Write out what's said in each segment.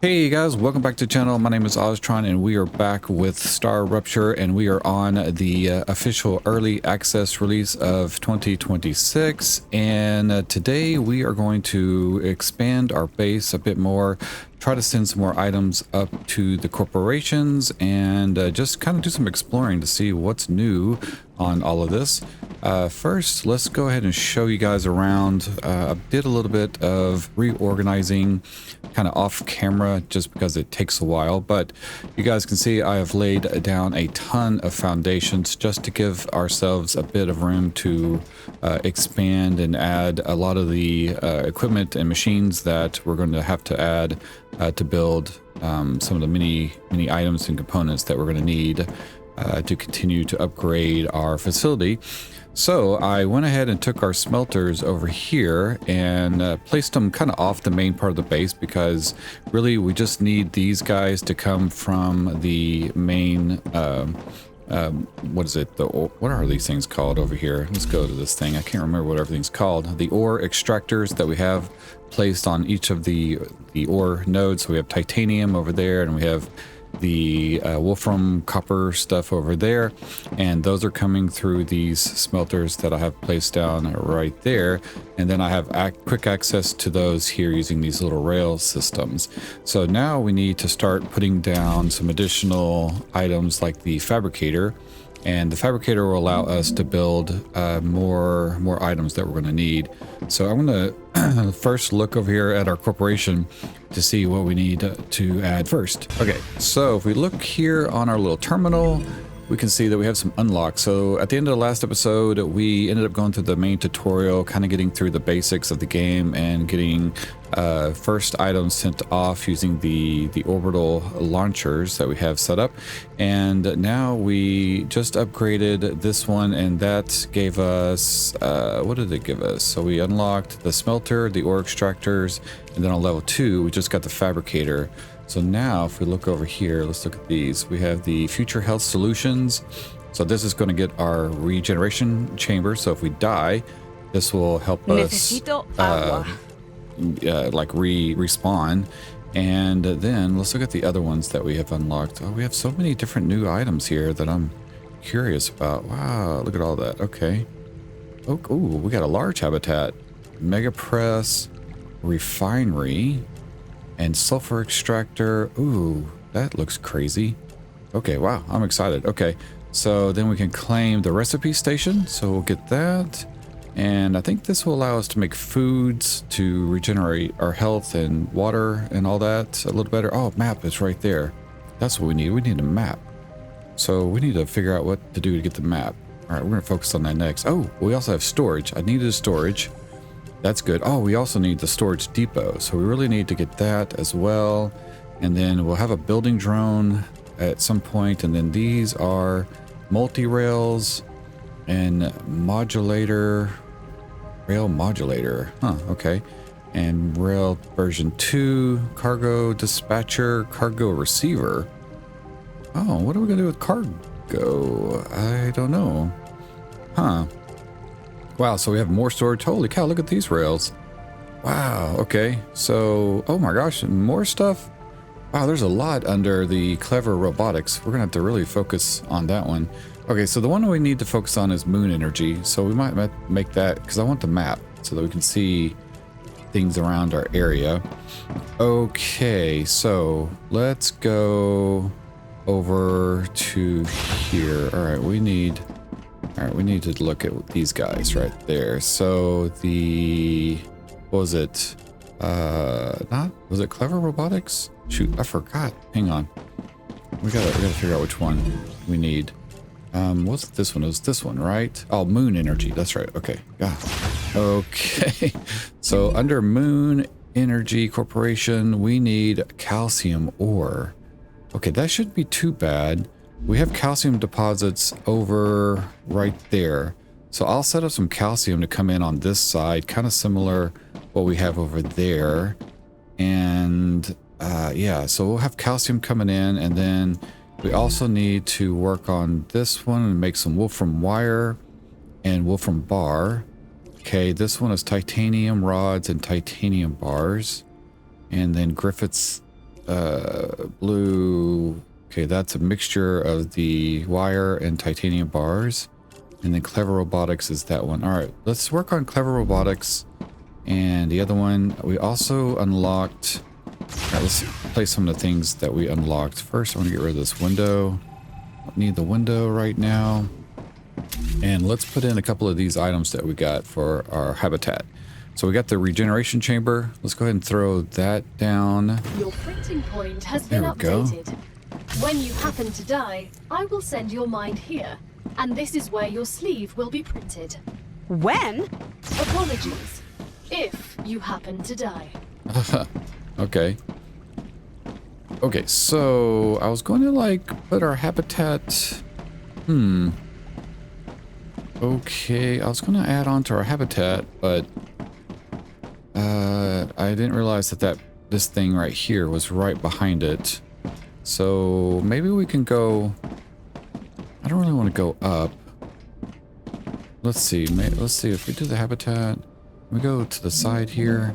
Hey guys, welcome back to the channel. My name is Oztron and we are back with StarRupture, and we are on the official early access release of 2026. And today we are going to expand our base a bit more, try to send some more items up to the corporations, and just kind of do some exploring to see what's new on all of this. First, let's go ahead and show you guys around. I did a little bit of reorganizing kind of off camera just because it takes a while, but you guys can see I have laid down a ton of foundations just to give ourselves a bit of room to expand and add a lot of the equipment and machines that we're going to have to add to build some of the many items and components that we're going to need to continue to upgrade our facility. So I went ahead and took our smelters over here and placed them kind of off the main part of the base, because really we just need these guys to come from the main what is it, what are these things called over here? Let's go to this thing. I can't remember what everything's called. The ore extractors that we have placed on each of the ore nodes. So we have titanium over there, and we have the wolfram copper stuff over there, and those are coming through these smelters that I have placed down right there. And then I have quick access to those here using these little rail systems. So now we need to start putting down some additional items like the fabricator, and the fabricator will allow us to build more items that we're going to need. So I'm going to first look over here at our corporation to see what we need to add first. Okay, so if we look here on our little terminal, we can see that we have some unlocks. So at the end of the last episode, we ended up going through the main tutorial, kind of getting through the basics of the game and getting first items sent off using the orbital launchers that we have set up. And now we just upgraded this one, and that gave us, what did it give us? So we unlocked the smelter, the ore extractors, and then on level 2, we just got the fabricator. So now if we look over here, let's look at these. We have the future health solutions. So this is going to get our regeneration chamber. So if we die, this will help us like respawn. And then let's look at the other ones that we have unlocked. Oh, we have so many different new items here that I'm curious about. Wow, look at all that. Okay. Oh, ooh, we got a large habitat, mega press, refinery, and sulfur extractor. Ooh, that looks crazy. Okay, wow, I'm excited. Okay, so then we can claim the recipe station. So we'll get that. And I think this will allow us to make foods to regenerate our health and water and all that a little better. Oh, map is right there. That's what we need. We need a map. So we need to figure out what to do to get the map. All right, we're going to focus on that next. Oh, we also have storage. I needed a storage. That's good. Oh, we also need the storage depot. So we really need to get that as well. And then we'll have a building drone at some point. And then these are multi-rails and rail modulator. Huh, okay. And rail version 2, cargo dispatcher, cargo receiver. Oh, what are we going to do with cargo? I don't know. Huh. Wow, so we have more storage. Holy cow, look at these rails. Wow, okay. So, oh my gosh, more stuff. Wow, there's a lot under the clever robotics. We're gonna have to really focus on that one. Okay, so the one we need to focus on is moon energy. So we might make that, because I want the map so that we can see things around our area. Okay, so let's go over to here. All right, we need to look at these guys right there. So what was it? Was it clever robotics? Shoot, I forgot. Hang on. We gotta figure out which one we need. What's this one? It was this one, right? Oh, moon energy. That's right. Okay. Yeah. Okay. So under moon energy corporation, we need calcium ore. Okay, that shouldn't be too bad. We have calcium deposits over right there. So I'll set up some calcium to come in on this side, kind of similar what we have over there. And yeah, so we'll have calcium coming in, and then we also need to work on this one and make some wolfram wire and wolfram bar. Okay, this one is titanium rods and titanium bars. And then Griffith's blue. Okay, that's a mixture of the wire and titanium bars. And then Clever Robotics is that one. All right, let's work on Clever Robotics. And the other one, we also unlocked... All right, let's play some of the things that we unlocked. First, I want to get rid of this window. Don't need the window right now. And let's put in a couple of these items that we got for our habitat. So we got the regeneration chamber. Let's go ahead and throw that down. Your printing point has been updated. When you happen to die, I will send your mind here. And this is where your sleeve will be printed. When? Apologies. If you happen to die. Okay. Okay, so I was going to like put our habitat... Okay, I was going to add on to our habitat, but I didn't realize that this thing right here was right behind it. So maybe we can go... I don't really want to go up. Let's see. Let's see if we do the habitat. We go to the side here.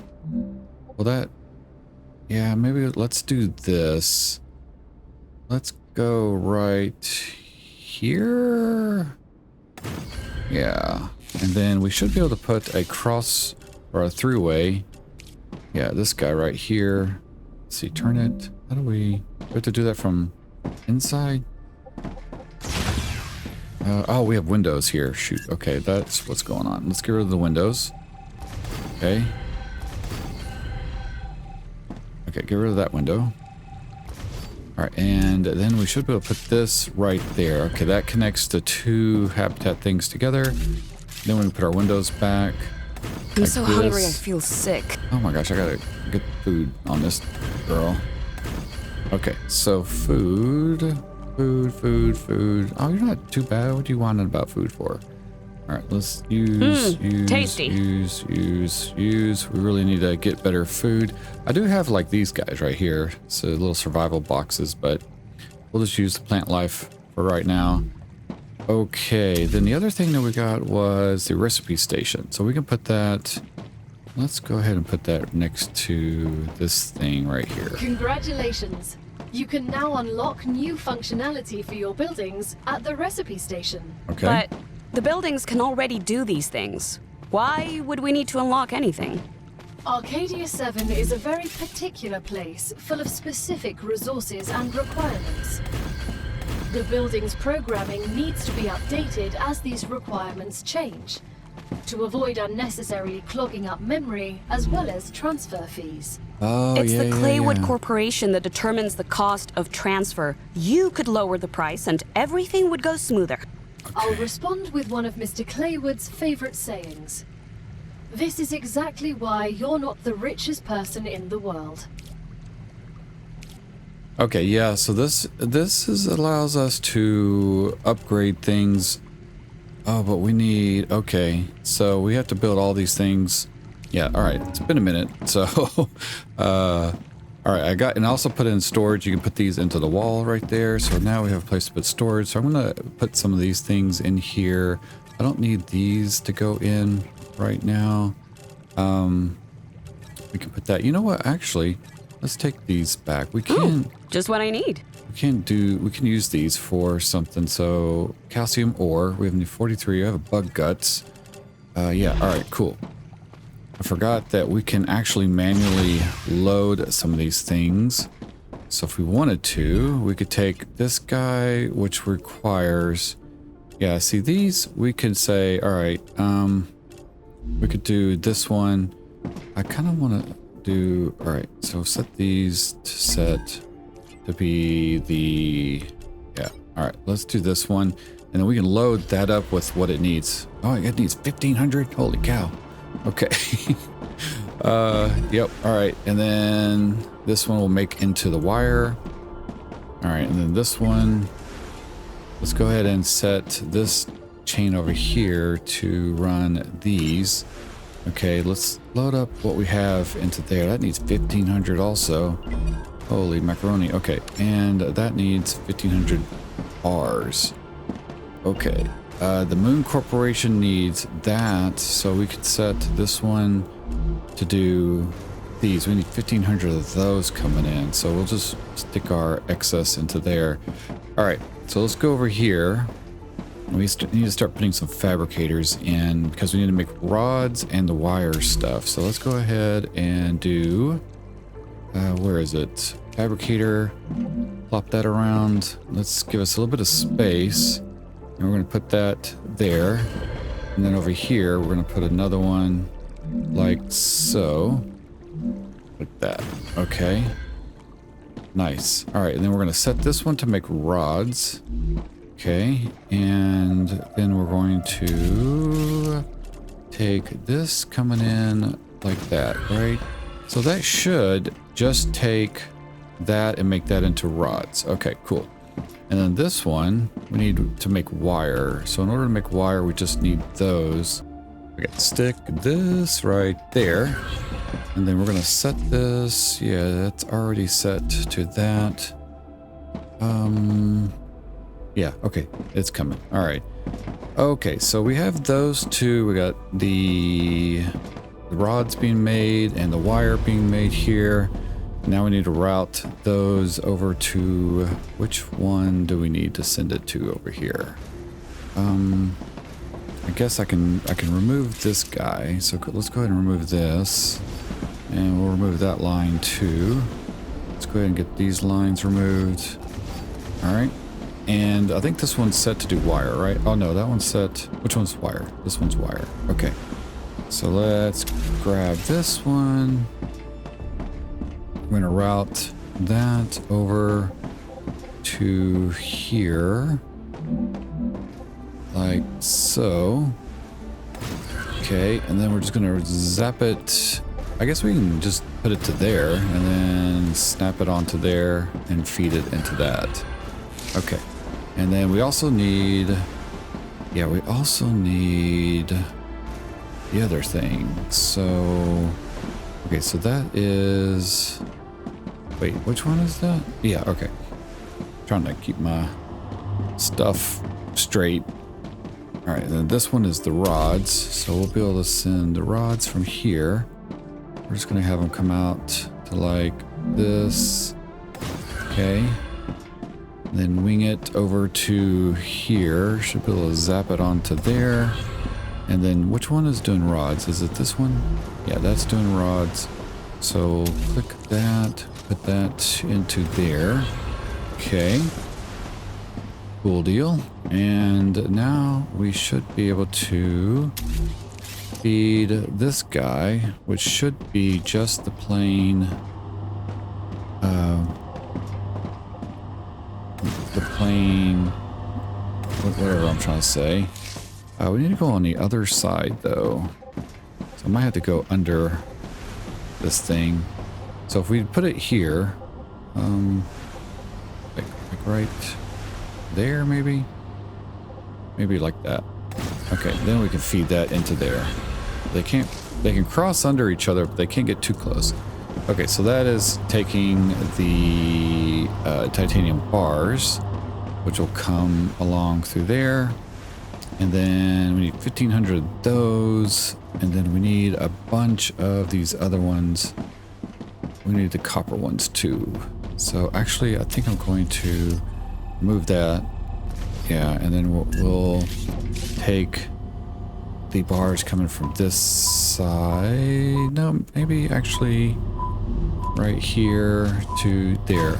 Well, that... Yeah, maybe let's do this. Let's go right here. Yeah. And then we should be able to put a cross or a throughway. Yeah, this guy right here. Let's see, turn it. How do we have to do that from inside? Oh, we have windows here. Shoot. Okay, that's what's going on. Let's get rid of the windows. Okay. Okay, get rid of that window. All right, and then we should be able to put this right there. Okay, that connects the two habitat things together. Then we can put our windows back. I'm so hungry I feel sick. Oh my gosh, I gotta get food on this girl. Okay, so food. Oh, you're not too bad. What do you want about food for? All right, let's use. Tasty. Use. We really need to get better food. I do have like these guys right here. So little survival boxes, but we'll just use the plant life for right now. Okay, then the other thing that we got was the recipe station. So we can put that... Let's go ahead and put that next to this thing right here. Congratulations. You can now unlock new functionality for your buildings at the recipe station. Okay. But the buildings can already do these things. Why would we need to unlock anything? Arcadia 7 is a very particular place, full of specific resources and requirements. The building's programming needs to be updated as these requirements change, to avoid unnecessarily clogging up memory, as well as transfer fees. Oh, It's the Claywood yeah. Corporation that determines the cost of transfer. You could lower the price and everything would go smoother. I'll respond with one of Mr. Claywood's favorite sayings. This is exactly why you're not the richest person in the world. Okay, yeah, so this allows us to upgrade things. Oh, but we need... Okay, so we have to build all these things. Yeah, all right, it's been a minute. So, all right, I got... And I also put in storage. You can put these into the wall right there. So now we have a place to put storage. So I'm going to put some of these things in here. I don't need these to go in right now. We can put that... You know what, actually... Let's take these back. We can... Ooh, just what I need. We can use these for something. So calcium ore. We have 43. I have bug guts. Yeah. All right. Cool. I forgot that we can actually manually load some of these things. So if we wanted to, we could take this guy, which requires... Yeah. See these? We could say, all right. We could do this one. I kind of want to do... All right. So set these to set... to be the... Yeah. All right. Let's do this one. And then we can load that up with what it needs. Oh, it needs 1,500. Holy cow. Okay. Yep. All right. And then this one will make into the wire. All right. And then this one, let's go ahead and set this chain over here to run these. Okay. Let's load up what we have into there. That needs 1,500 also. Holy macaroni. Okay, and that needs 1,500 Rs. Okay, the Moon Corporation needs that, so we could set this one to do these. We need 1,500 of those coming in. So we'll just stick our excess into there. All right, so let's go over here. We need to start putting some fabricators in because we need to make rods and the wire stuff. So let's go ahead and do, where is it? Fabricator, plop that around. Let's give us a little bit of space. And we're going to put that there. And then over here, we're going to put another one like so. Like that. Okay. Nice. All right, and then we're going to set this one to make rods. Okay, and then we're going to take this coming in like that, right? So that should just take that and make that into rods. Okay, cool. And then this one, we need to make wire. So in order to make wire, we just need those. Okay, stick this right there. And then we're going to set this. Yeah, that's already set to that. Yeah, okay, it's coming. All right. Okay, so we have those two. We got the rods being made and the wire being made here. Now we need to route those over to, which one do we need to send it to over here? I guess I can remove this guy. So let's go ahead and remove this. And we'll remove that line too. Let's go ahead and get these lines removed. All right. And I think this one's set to do wire, right? Oh no, that one's set. Which one's wire? This one's wire. Okay. So let's grab this one. We're going to route that over to here. Like so. Okay, and then we're just going to zap it. I guess we can just put it to there and then snap it onto there and feed it into that. Okay. And then we also need, yeah, we also need the other thing. So, okay, so that is, wait, which one is that? Yeah, okay. Trying to keep my stuff straight. All right, then this one is the rods. So we'll be able to send the rods from here. We're just gonna have them come out to like this. Okay. Then wing it over to here. Should be able to zap it onto there. And then which one is doing rods? Is it this one? Yeah, that's doing rods. So click that, put that into there. Okay. Cool deal. And now we should be able to feed this guy, which should be just the plain whatever I'm trying to say. We need to go on the other side though, so I might have to go under this thing. So if we put it here, like right there, maybe like that. Okay, then we can feed that into there. They can cross under each other, but they can't get too close. Okay, so that is taking the titanium bars, which will come along through there. And then we need 1,500 of those. And then we need a bunch of these other ones. We need the copper ones too. So actually, I think I'm going to remove that. Yeah, and then we'll take the bars coming from this side. No, maybe actually right here to there.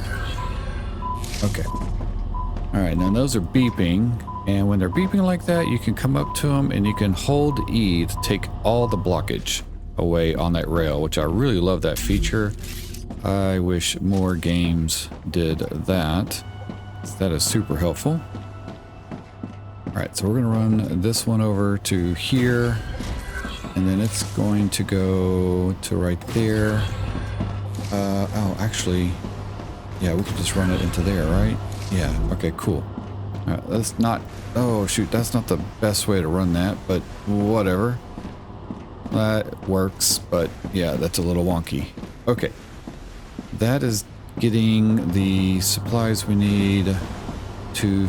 Okay. All right, now those are beeping. And when they're beeping like that, you can come up to them and you can hold E to take all the blockage away on that rail, which I really love that feature. I wish more games did that. That is super helpful. All right, so we're gonna run this one over to here, and then it's going to go to right there. Oh, actually, yeah, we could just run it into there, right? Yeah, okay, cool. All right, that's not, oh shoot, that's not the best way to run that, but whatever. That works, but yeah, that's a little wonky. Okay, that is getting the supplies we need to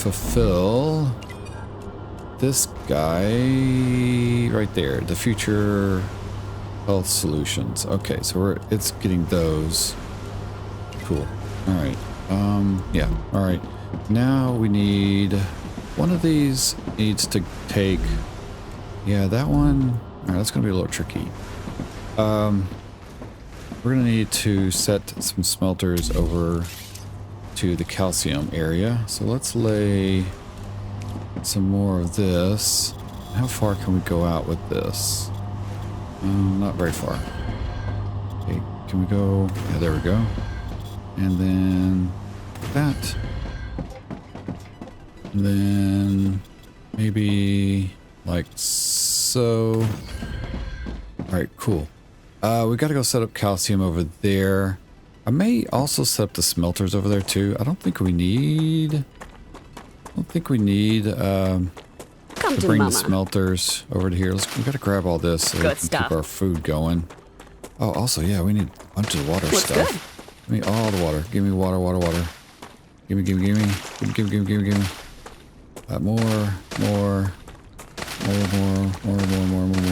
fulfill this guy right there, the future Health solutions. Okay, so it's getting those. Cool. All right. Yeah. All right. Now we need one of these needs to take. Yeah, that one. All right, that's gonna be a little tricky. We're gonna need to set some smelters over to the calcium area. So let's lay some more of this. How far can we go out with this? Not very far. Okay, can we go? Yeah, there we go. And then that. And then maybe like so. All right, cool. We got to go set up calcium over there. I may also set up the smelters over there too. I don't think we need. To bring the smelters over to here. We got to grab all this so we can keep our food going. Oh, also, yeah, we need a bunch of water stuff. Good? Give me all the water. Give me water. Give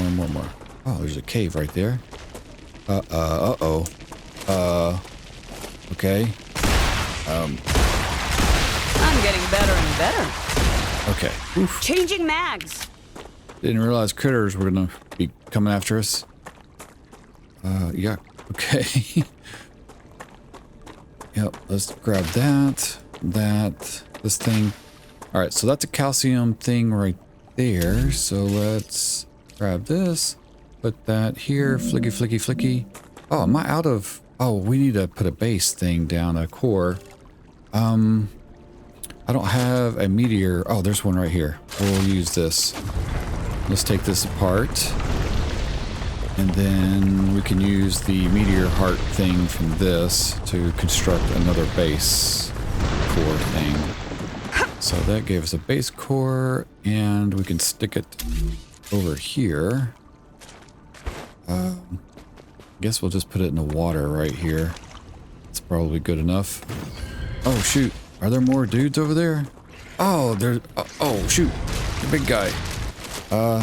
me. More. Oh, there's a cave right there. Okay. I'm getting better and better. Okay. Oof. Changing mags. Didn't realize critters were gonna be coming after us. Yeah. Okay. Yep. Let's grab that. This thing. All right. So that's a calcium thing right there. So let's grab this. Put that here. Flicky. Oh, am I out of? Oh, we need to put a base thing down, a core. I don't have a meteor. Oh, there's one right here. We'll use this. Let's take this apart. And then we can use the meteor heart thing from this to construct another base core thing. So that gave us a base core, and we can stick it over here. Guess we'll just put it in the water right here. It's probably good enough. Oh, shoot. Are there more dudes over there? Oh, there's... Oh, shoot. The big guy. Yeah,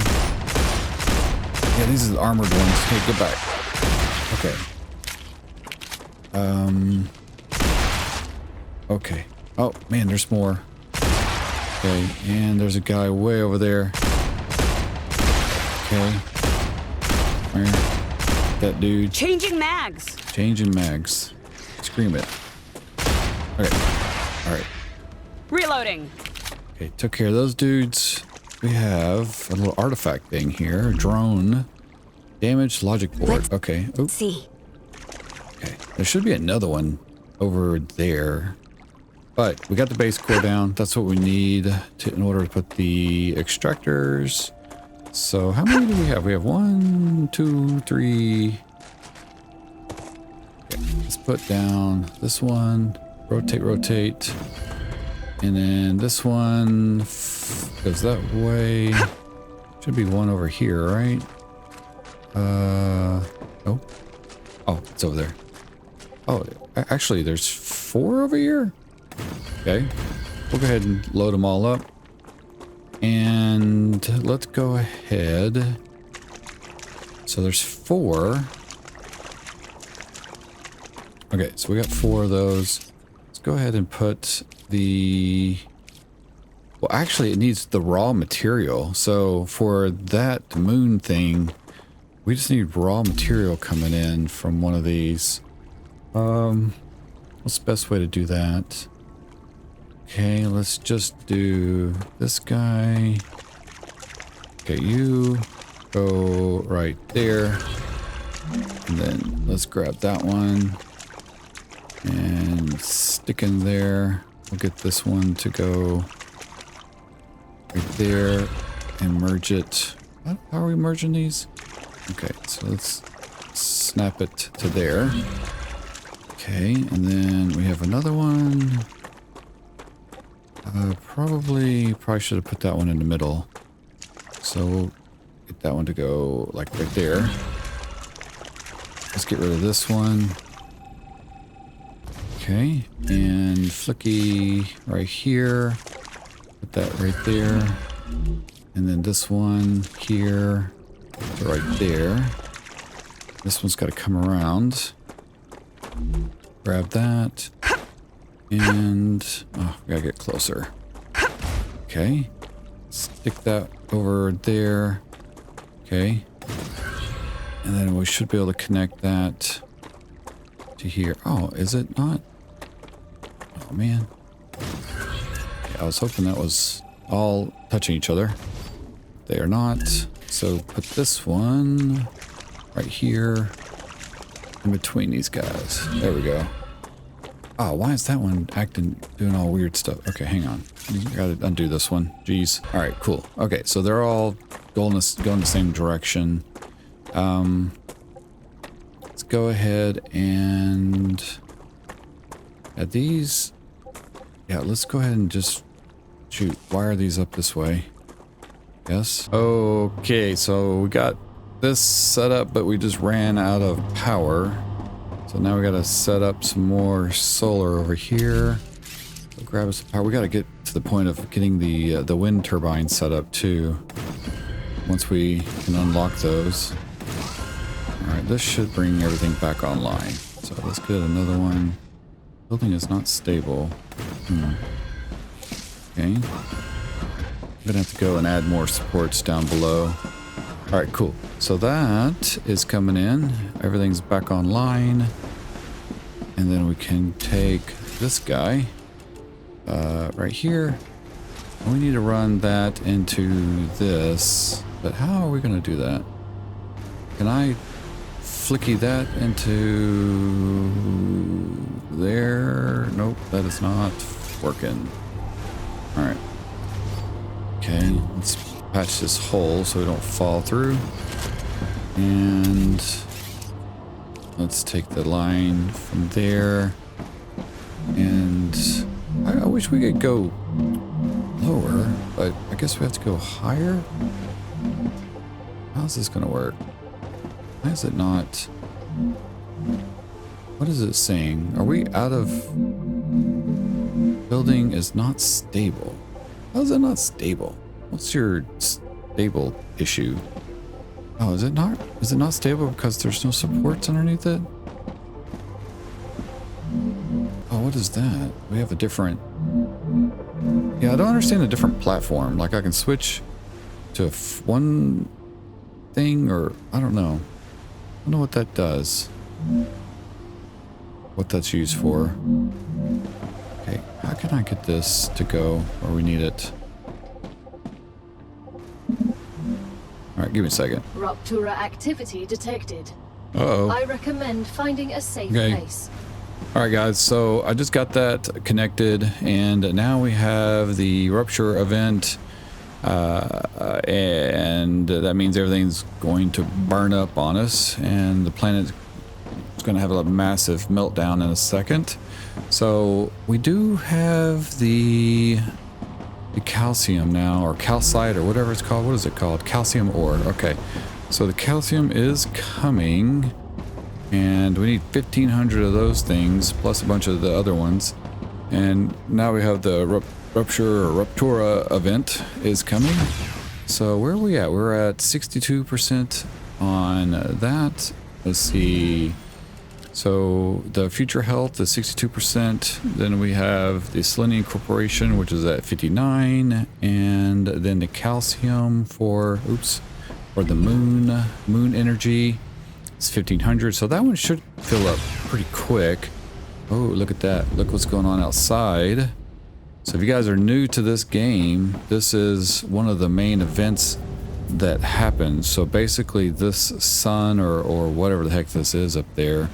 these are the armored ones. Hey, get back. Okay. Okay. Oh, man, there's more. Okay, and there's a guy way over there. Okay. Where? That dude. Changing mags. Scream it. Okay. All right. Reloading. Okay, took care of those dudes. We have a little artifact thing here. Drone. Damaged logic board. Okay. Oops. See. Okay. There should be another one over there. But we got the base core down. That's what we need in order to put the extractors. So how many do we have? We have 1, 2, 3. Okay, let's put down this one. Rotate. And then this one goes that way. Should be one over here, right? Oh, it's over there. Oh, actually, there's 4 over here. Okay, we'll go ahead and load them all up. And let's go ahead. So there's 4. Okay, so we got 4 of those. Let's go ahead and put the... Well, actually, it needs the raw material. So for that moon thing, we just need raw material coming in from one of these. What's the best way to do that? Okay, let's just do this guy. Okay, you go right there. And then let's grab that one and stick in there. We'll get this one to go right there and merge it. How are we merging these? Okay, so let's snap it to there. Okay, and then we have another one. Probably should have put that one in the middle. So we'll get that one to go like right there. Let's get rid of this one. Okay, and flicky right here. Put that right there. And then this one here to right there. This one's got to come around. Grab that. And... oh, we gotta get closer. Okay. Stick that over there. Okay. And then we should be able to connect that to here. Oh, is it not? Oh, man. Okay, I was hoping that was all touching each other. They are not. So put this one right here in between these guys. There we go. Oh, why is that one doing all weird stuff? Okay, hang on. You gotta undo this one. Jeez. All right, cool. Okay, so they're all going the same direction. Let's go ahead and add these. Yeah, let's go ahead and just wire these up this way. Yes. Okay, so we got this set up, but we just ran out of power. So now we gotta set up some more solar over here. So grab us some power. We gotta get to the point of getting the wind turbine set up too. Once we can unlock those. All right, this should bring everything back online. So let's get another one. Building is not stable. Okay. I'm gonna have to go and add more supports down below. All right, cool. So that is coming in. Everything's back online. And then we can take this guy right here. And we need to run that into this. But how are we going to do that? Can I flicky that into there? Nope, that is not working. All right. Okay, let's patch this hole so we don't fall through. And let's take the line from there. And I wish we could go lower, but I guess we have to go higher. How's this gonna work? Why is it not? What is it saying? Are we out of... Building is not stable. How is it not stable? What's your stable issue? Oh, is it not? Is it not stable because there's no supports underneath it? Oh, what is that? We have a different... Yeah, I don't understand a different platform. Like I can switch to one thing or... I don't know. I don't know what that does. What that's used for. Okay, how can I get this to go where we need it? Alright, give me a second. Ruptura activity detected. Uh-oh. I recommend finding a safe place. Alright guys, so I just got that connected and now we have the rupture event and that means everything's going to burn up on us and the planet is going to have a massive meltdown in a second. So we do have the calcium now, or calcite, or whatever it's called. What is it called? Calcium ore. Okay, so the calcium is coming and we need 1,500 of those things plus a bunch of the other ones. And now we have the rupture or ruptura event is coming. So where are we at? We're at 62% on that. Let's see. So the future health is 62%. Then we have the selenium corporation, which is at 59, and then the calcium for the moon energy is 1,500. So that one should fill up pretty quick. Oh, look at that! Look what's going on outside. So if you guys are new to this game, this is one of the main events that happens. So basically, this sun or whatever the heck this is up there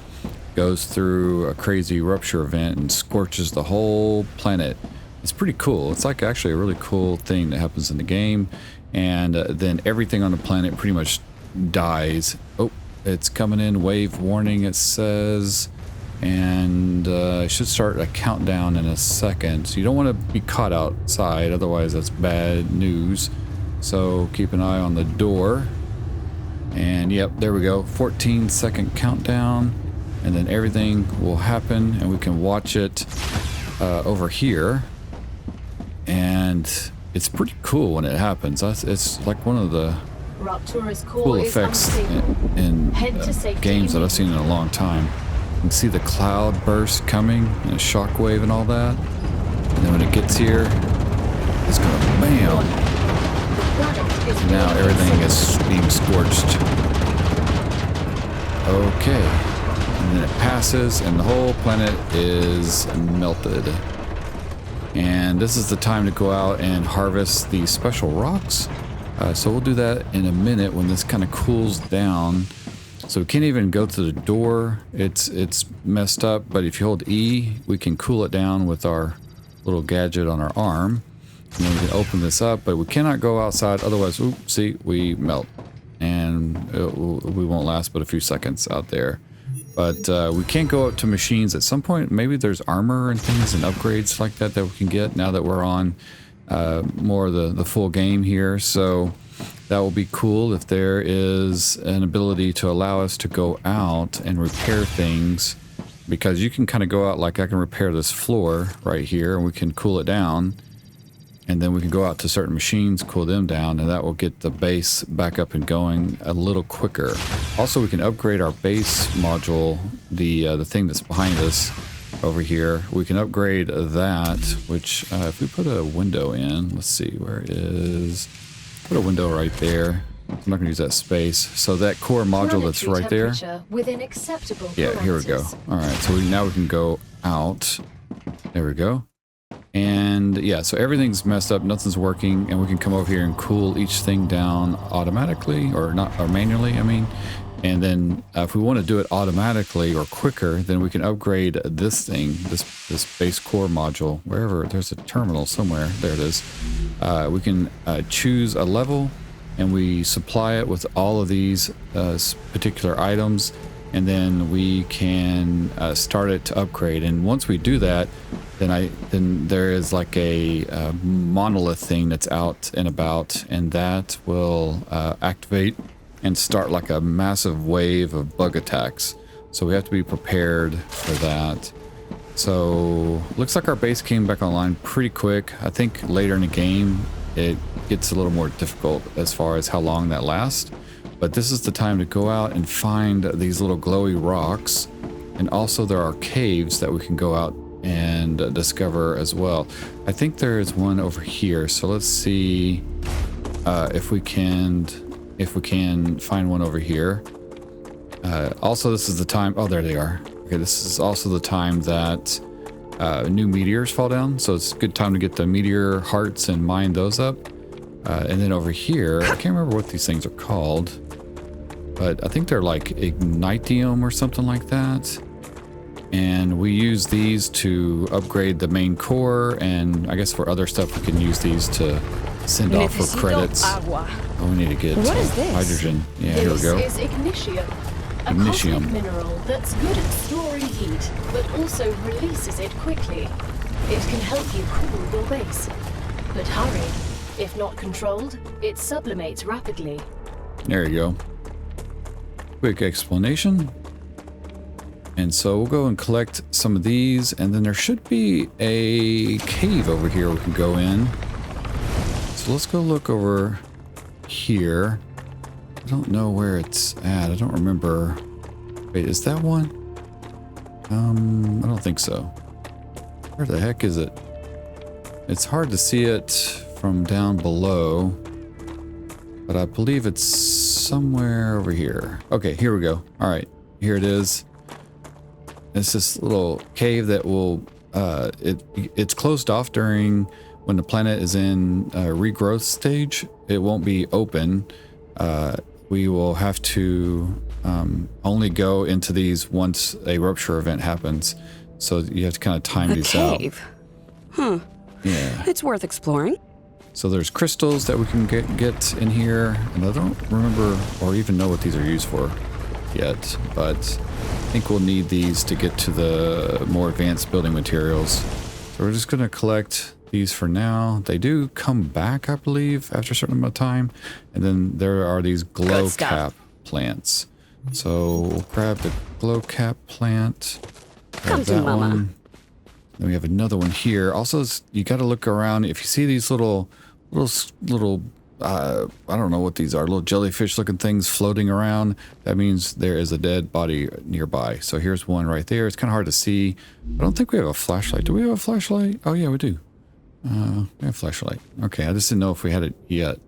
goes through a crazy rupture event and scorches the whole planet. It's pretty cool. It's like actually a really cool thing that happens in the game. And then everything on the planet pretty much dies. Oh, it's coming in. Wave warning, it says. And it should start a countdown in a second. So you don't want to be caught outside. Otherwise, that's bad news. So keep an eye on the door. And yep, there we go. 14-second countdown. And then everything will happen and we can watch it over here. And it's pretty cool when it happens. It's like one of the Raptura's core cool is effects unstable. in Head to safety games that I've seen in a long time. You can see the cloud burst coming and a shockwave and all that. And then when it gets here, it's going to bam. And now everything is being scorched. Okay. And then it passes and the whole planet is melted. And this is the time to go out and harvest these special rocks. So we'll do that in a minute when this kind of cools down. So we can't even go to the door. It's messed up, but if you hold E, we can cool it down with our little gadget on our arm. And then we can open this up, but we cannot go outside. Otherwise, oops, see, we melt. And we won't last but a few seconds out there. But we can't go up to machines. At some point, maybe there's armor and things and upgrades like that we can get now that we're on more of the full game here. So that will be cool if there is an ability to allow us to go out and repair things. Because you can kind of go out, like I can repair this floor right here and we can cool it down. And then we can go out to certain machines, cool them down, and that will get the base back up and going a little quicker. Also, we can upgrade our base module, the thing that's behind us over here. We can upgrade that, which if we put a window in, let's see, where it is? Put a window right there. I'm not going to use that space. So that core module that's right there. Within acceptable yeah, here we go. All right, so now we can go out. There we go. And yeah, so everything's messed up, nothing's working, and we can come over here and cool each thing down automatically, or manually, I mean. And then if we want to do it automatically or quicker, then we can upgrade this thing, this base core module, wherever there's a terminal somewhere. There it is. We can choose a level, and we supply it with all of these particular items, and then we can start it to upgrade. And once we do that, then there is like a monolith thing that's out and about, and that will activate and start like a massive wave of bug attacks. So we have to be prepared for that. So looks like our base came back online pretty quick. I think later in the game it gets a little more difficult as far as how long that lasts. But this is the time to go out and find these little glowy rocks. And also there are caves that we can go out and discover as well. I think there is one over here. So let's see if we can find one over here. Also, this is the time. Oh, there they are. Okay, this is also the time that new meteors fall down. So it's a good time to get the meteor hearts and mine those up. And then over here, I can't remember what these things are called, but I think they're like ignitium or something like that. And we use these to upgrade the main core, and I guess for other stuff we can use these to send off for credits. Oh, we need to get what is this? Hydrogen. Yeah, here we go. This is ignium. A cosmic mineral that's good at storing heat, but also releases it quickly. It can help you cool your base. But hurry. If not controlled, it sublimates rapidly. There you go. Quick explanation. And so we'll go and collect some of these, and then there should be a cave over here we can go in. So let's go look over here. I don't know where it's at. I don't remember. Wait, is that one? I don't think so. Where the heck is it? It's hard to see it from down below, but I believe it's somewhere over here. Okay, here we go. All right, here it is. It's this little cave that will, it's closed off during when the planet is in regrowth stage. It won't be open. We will have to only go into these once a rupture event happens. So you have to kind of time these out. Cave. Huh. Yeah. It's worth exploring. So there's crystals that we can get in here, and I don't remember or even know what these are used for yet, but I think we'll need these to get to the more advanced building materials. So we're just going to collect these for now. They do come back, I believe, after a certain amount of time. And then there are these glow cap plants. So we'll grab the glow cap plant. Grab that one. Then we have another one here. Also, you got to look around. If you see these little I don't know what these are, little jellyfish looking things floating around. That means there is a dead body nearby. So here's one right there. It's kind of hard to see. I don't think we have a flashlight. Do we have a flashlight? Oh yeah, we do. We have a flashlight. Okay, I just didn't know if we had it yet.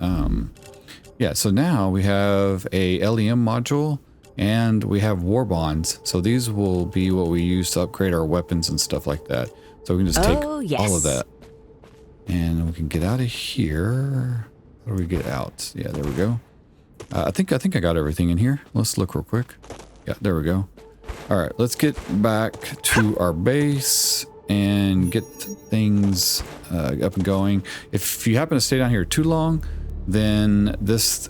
Yeah, so now we have a LEM module and we have war bonds. So these will be what we use to upgrade our weapons and stuff like that. So we can just take all of that. And we can get out of here. How do we get out? Yeah, there we go. I think I got everything in here. Let's look real quick. Yeah, there we go. All right, let's get back to our base and get things up and going. If you happen to stay down here too long, then this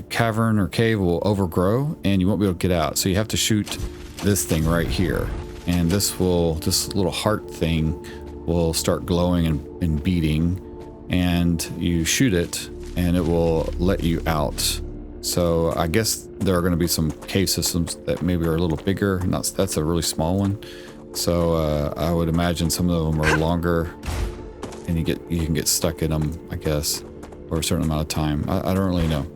cavern or cave will overgrow and you won't be able to get out. So you have to shoot this thing right here. And this little heart thing will start glowing and beating, and you shoot it and it will let you out. So I guess there are going to be some cave systems that maybe are a little bigger. That's a really small one. So I would imagine some of them are longer, and you can get stuck in them, I guess, for a certain amount of time. I don't really know.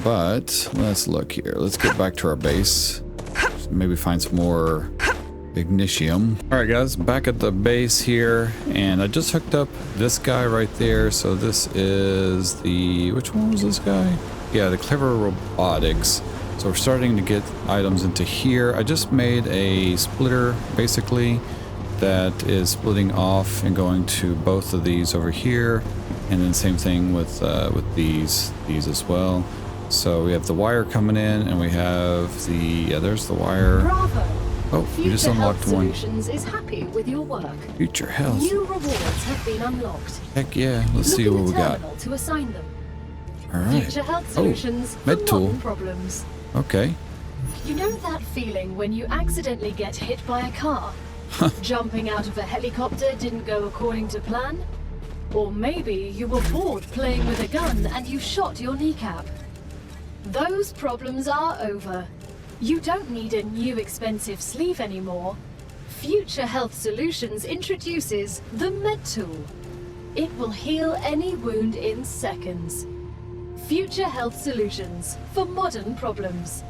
But let's look here. Let's get back to our base. Maybe find some more Ignitium. All right, guys, back at the base here, and I just hooked up this guy right there. So this is which one was this guy? Yeah, the Clever Robotics. So we're starting to get items into here. I just made a splitter, basically, that is splitting off and going to both of these over here, and then same thing with these as well. So we have the wire coming in, and we have there's the wire. Bravo! Oh, we just unlocked one. Future Health Solutions is happy with your work. Future Health. New rewards have been unlocked. Heck yeah, let's see what we got. To assign them. All right. Future Health Solutions for med tool. modern problems. Okay. You know that feeling when you accidentally get hit by a car? Jumping out of a helicopter didn't go according to plan? Or maybe you were bored playing with a gun and you shot your kneecap. Those problems are over. You don't need a new expensive sleeve anymore. Future Health Solutions introduces the Med Tool. It will heal any wound in seconds. Future Health Solutions for modern problems.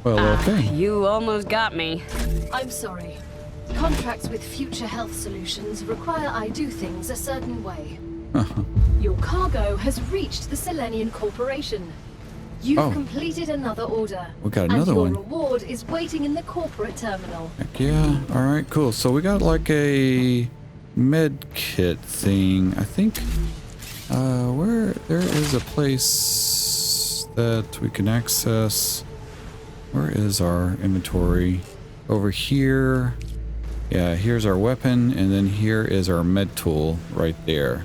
Well, okay. You almost got me. I'm sorry. Contracts with Future Health Solutions require I do things a certain way. Your cargo has reached the Selenian Corporation. You've completed another order. We got another one. And your reward is waiting in the corporate terminal. Heck yeah. All right, cool. So we got like a med kit thing. I think where there is a place that we can access. Where is our inventory? Over here. Yeah, here's our weapon, and then here is our med tool right there.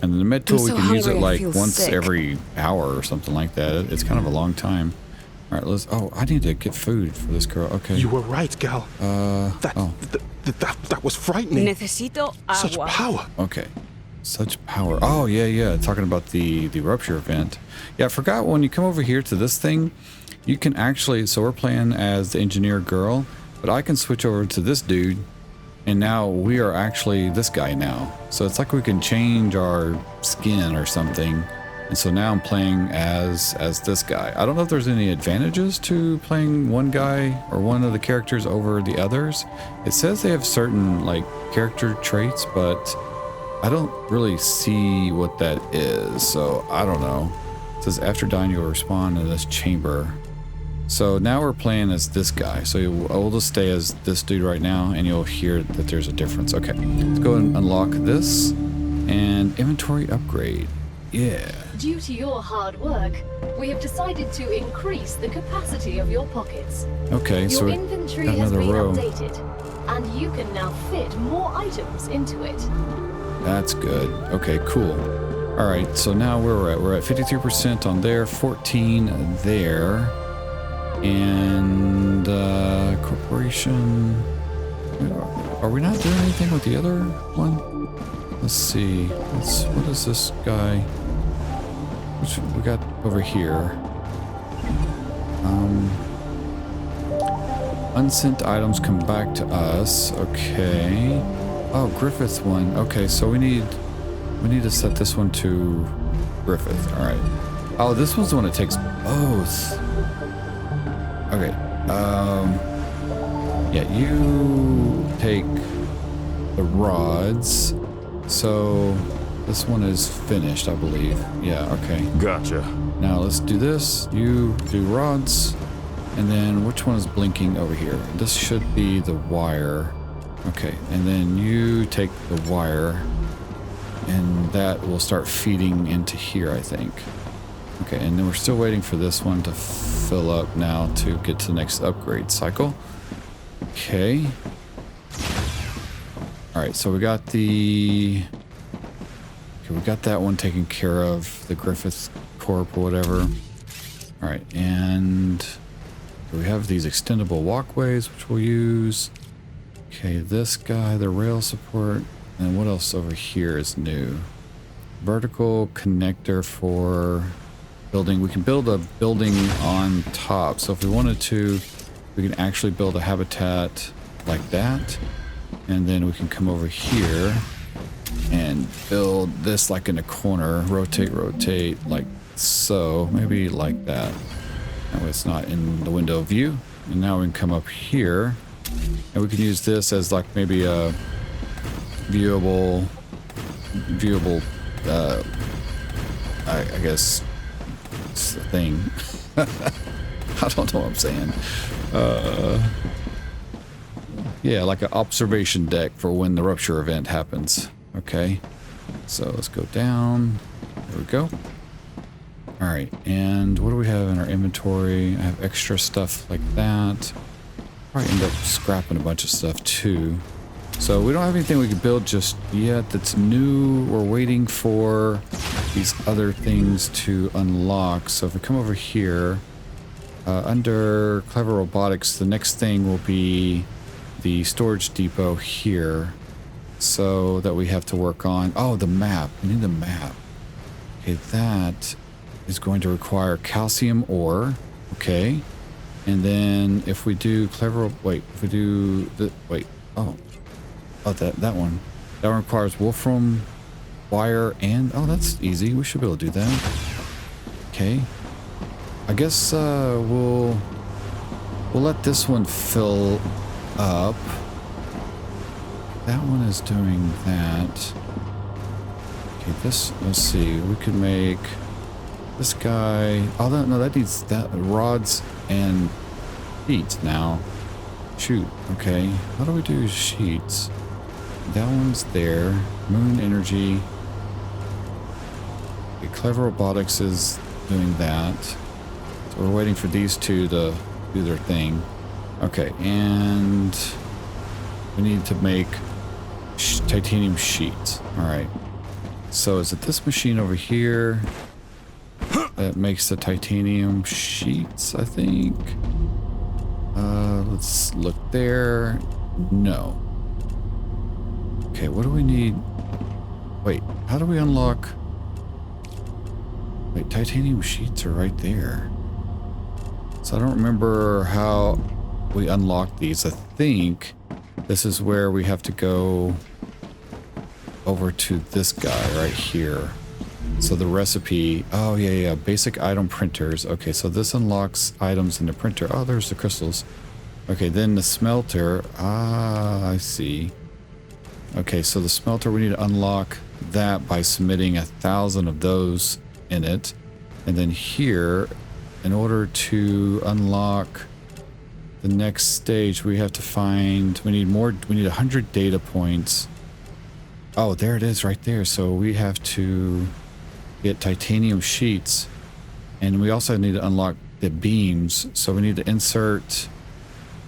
And the med tool, we can use it like once every hour or something like that. It's kind of a long time. All right, let's. Oh, I need to get food for this girl. Okay. You were right, gal. That was frightening. Necesito agua. Such power. Okay. Such power. Oh, yeah. Talking about the rupture event. Yeah, I forgot when you come over here to this thing, you can actually. So we're playing as the engineer girl, but I can switch over to this dude. And now we are actually this guy now. So it's like we can change our skin or something. And so now I'm playing as this guy. I don't know if there's any advantages to playing one guy or one of the characters over the others. It says they have certain like character traits, but I don't really see what that is. So I don't know. It says after dying you'll respawn in this chamber. So now we're playing as this guy. So we'll just stay as this dude right now, and you'll hear that there's a difference. Okay, let's go and unlock this. And inventory upgrade. Yeah. Due to your hard work, we have decided to increase the capacity of your pockets. Okay, so your inventory has been updated, and you can now fit more items into it. That's good. Okay, cool. All right, so now we're at 53% on there, 14 there. And corporation. Are we not doing anything with the other one? Let's see. What is this guy? Which we got over here? Unsent items come back to us. Okay. Oh, Griffith one. Okay, so we need to set this one to Griffith. All right. Oh, this one's the one that takes both. Okay. Yeah, you take the rods. So this one is finished, I believe. Yeah, okay. Gotcha. Now let's do this. You do rods. And then which one is blinking over here? This should be the wire. Okay, and then you take the wire and that will start feeding into here, I think. Okay, and then we're still waiting for this one to fill up now to get to the next upgrade cycle. Okay. Alright, so we got the... Okay, we got that one taken care of. The Griffith Corp or whatever. Alright, and... we have these extendable walkways, which we'll use. Okay, this guy, the rail support. And what else over here is new? Vertical connector for building. We can build a building on top. So if we wanted to, we can actually build a habitat like that. And then we can come over here and build this like in a corner. Rotate, like so. Maybe like that. That way it's not in the window of view. And now we can come up here. And we can use this as like maybe a viewable, I guess it's the thing. I don't know what I'm saying. Yeah, like an observation deck for when the rupture event happens. Okay, so let's go down. There we go. All right, and what do we have in our inventory? I have extra stuff like that. Probably end up scrapping a bunch of stuff too. So we don't have anything we can build just yet that's new. We're waiting for these other things to unlock. So if we come over here, under Clever Robotics, the next thing will be the storage depot here. So that we have to work on. Oh, the map. We need the map. Okay, that is going to require calcium ore. Okay. And then if we do if we do the, that one. That one requires wolfram wire and, oh, that's easy. We should be able to do that. Okay. I guess we'll let this one fill up. That one is doing that. Okay, this, let's see, we could make this guy, oh, no, that needs that rods and sheets now. Shoot, okay. How do we do sheets? That one's there. Moon energy. Okay, Clever Robotics is doing that. So we're waiting for these two to do their thing. Okay, and we need to make titanium sheets. All right. So is it this machine over here that makes the titanium sheets, I think? Let's look there. No. Okay, what do we need? Wait, how do we unlock? Wait, titanium sheets are right there. So I don't remember how we unlock these. I think this is where we have to go over to this guy right here. So the recipe, oh yeah, basic item printers. Okay, so this unlocks items in the printer. Oh, there's the crystals. Okay, then the smelter. Ah, I see. Okay, so the smelter, we need to unlock that by submitting 1,000 of those in it. And then here, in order to unlock the next stage, we have to find, we need 100 data points. Oh, there it is right there. So we have to get titanium sheets, and we also need to unlock the beams. So we need to insert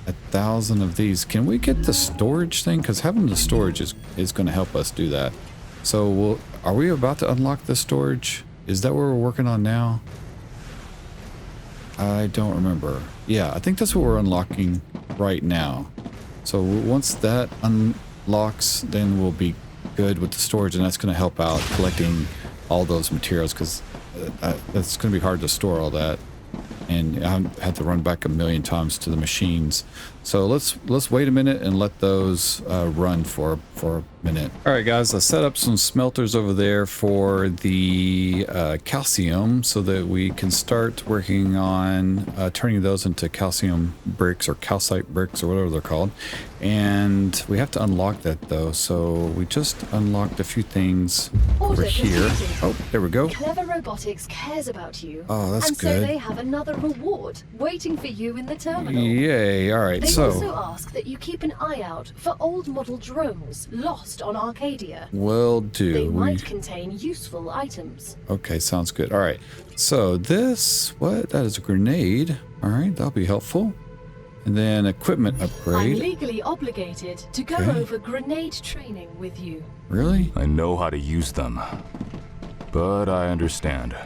1,000 of these. Can we get the storage thing? Because having the storage is going to help us do that. So are we about to unlock the storage? Is that what we're working on now? I don't remember. Yeah, I think that's what we're unlocking right now. So once that unlocks, then we'll be good with the storage, and that's going to help out collecting all those materials, because it's going to be hard to store all that. And I had to run back a million times to the machines. So let's wait a minute and let those run for a minute. All right, guys, I set up some smelters over there for the calcium so that we can start working on turning those into calcium bricks or calcite bricks or whatever they're called. And we have to unlock that though. So we just unlocked a few things over here. Oh, there we go. Clever Robotics cares about you. Oh, that's and good. So they have another reward waiting for you in the terminal. Yay! All right, They also ask that you keep an eye out for old model drones lost on Arcadia. Will do. They might contain useful items. Okay, sounds good. All right. So that is a grenade. All right, that'll be helpful. And then equipment upgrade. I'm legally obligated to go over grenade training with you. Really? I know how to use them. But I understand.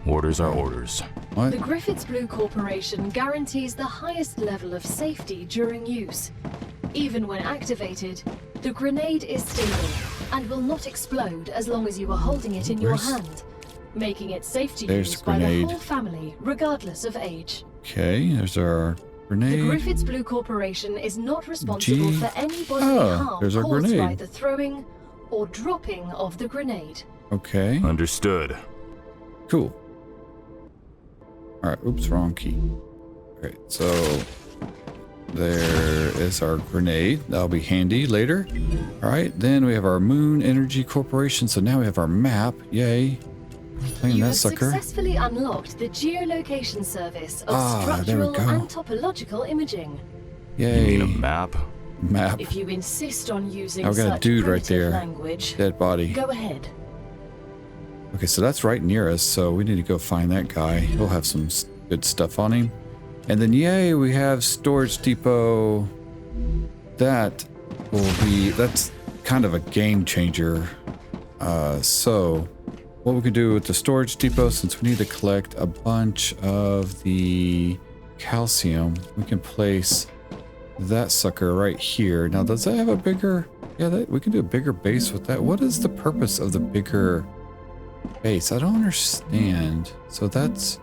Orders are orders. What? The Griffiths Blue Corporation guarantees the highest level of safety during use. Even when activated, the grenade is stable and will not explode as long as you are holding it in your hand, making it safe to use by the whole family, regardless of age. Okay, there's our The grenade. Griffiths Blue Corporation is not responsible for any bodily harm there's our caused by grenade. the throwing or dropping of the grenade. Okay, Understood. cool. All right, oops, wrong key. Okay, so there is our grenade. That'll be handy later. All right, then we have our Moon Energy Corporation. So now we have our map. Yay. Playing You that have sucker. successfully unlocked the geolocation service of there we structural go. and topological imaging. You Yay. need a map? Map. If you insist on using I've got a such dude right primitive there. language, Dead body. go ahead. Okay, so that's right near us, so we need to go find that guy. He'll have some good stuff on him. And then, yay, we have storage depot. That's kind of a game changer. So what we can do with the storage depot, since we need to collect a bunch of the calcium, we can place that sucker right here. Now, does that have a bigger... Yeah, we can do a bigger base with that. What is the purpose of the bigger base? I don't understand. So that's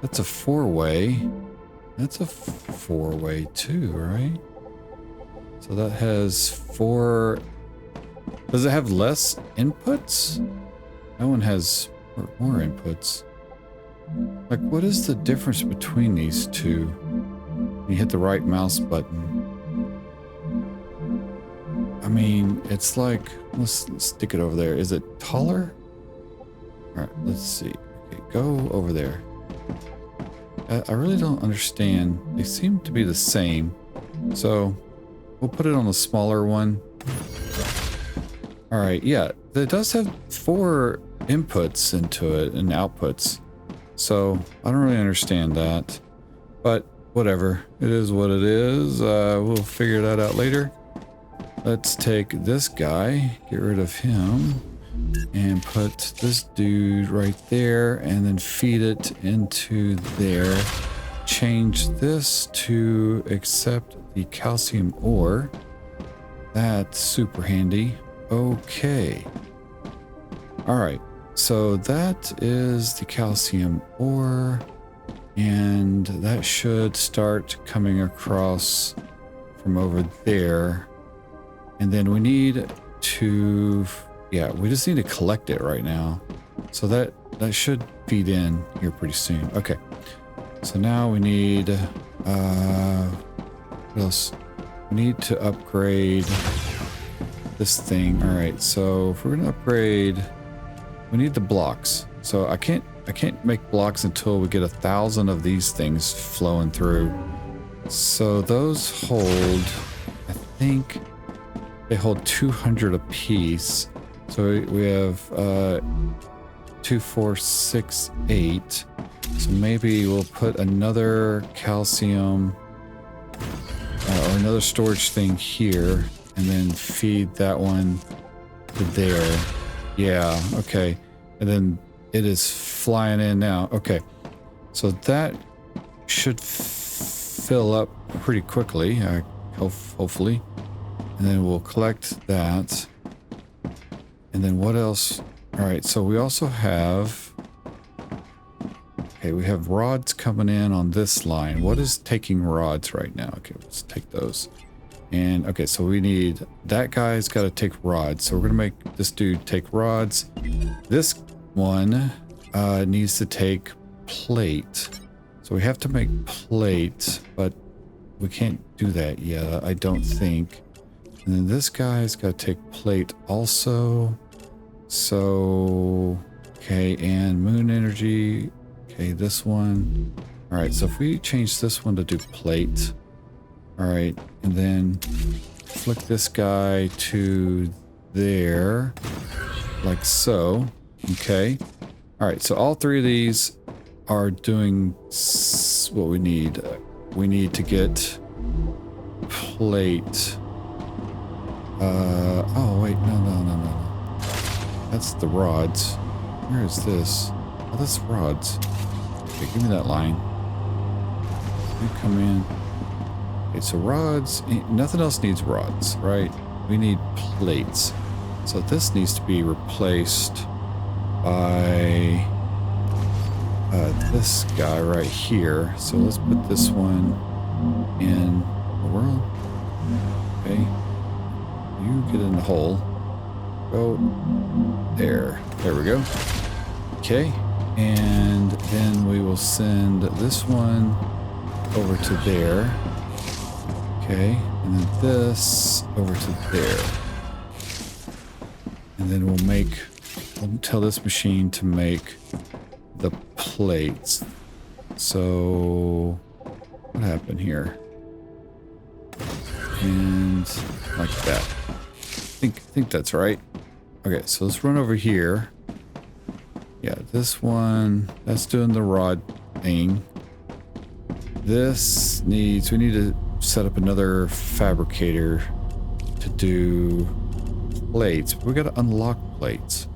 a four-way. That's a four-way too, right? So that has four... Does it have less inputs? That one has more inputs. Like, what is the difference between these two? You hit the right mouse button. I mean, it's like... Let's stick it over there. Is it taller? Alright, let's see. Okay, go over there. I really don't understand. They seem to be the same. So, we'll put it on the smaller one. Alright, yeah. It does have 4 inputs into it and outputs. So, I don't really understand that. But, whatever. It is what it is. We'll figure that out later. Let's take this guy. Get rid of him. And put this dude right there. And then feed it into there. Change this to accept the calcium ore. That's super handy. Okay. Alright. So that is the calcium ore. And that should start coming across from over there. And then we need to... Yeah, we just need to collect it right now. So that should feed in here pretty soon. Okay. So now we need... what else? We need to upgrade this thing. Alright, so if we're going to upgrade... We need the blocks. So I can't make blocks until we get 1,000 of these things flowing through. So those hold... I think... They hold 200 apiece. So we have 2, 4, 6, 8. So maybe we'll put another calcium or another storage thing here and then feed that one to there. Yeah, okay. And then it is flying in now. Okay. So that should fill up pretty quickly, hopefully. And then we'll collect that. And then what else? All right, so we also have... Okay, we have rods coming in on this line. What is taking rods right now? Okay, let's take those. And okay, so we need, that guy's got to take rods. So we're going to make this dude take rods. This one needs to take plate. So we have to make plate, but we can't do that yet, I don't think. And then this guy's got to take plate also. So, okay, and moon energy. Okay, this one. All right, so if we change this one to do plate. All right, and then flick this guy to there, like so. Okay. All right, so all three of these are doing what we need. We need to get plate. Oh wait, no. That's the rods. Where is this? Oh, that's rods. Okay, give me that line. You come in. Okay, so rods, nothing else needs rods, right? We need plates. So this needs to be replaced by this guy right here. So let's put this one in the world. Okay. You get in the hole. Go there. There we go. Okay. And then we will send this one over to there. Okay. And then this over to there. And then we'll tell this machine to make the plates. So what happened here? And like that. I think that's right. Okay, so let's run over here. Yeah, this one, that's doing the rod thing. This needs, we need to set up another fabricator to do plates. We got to unlock plates.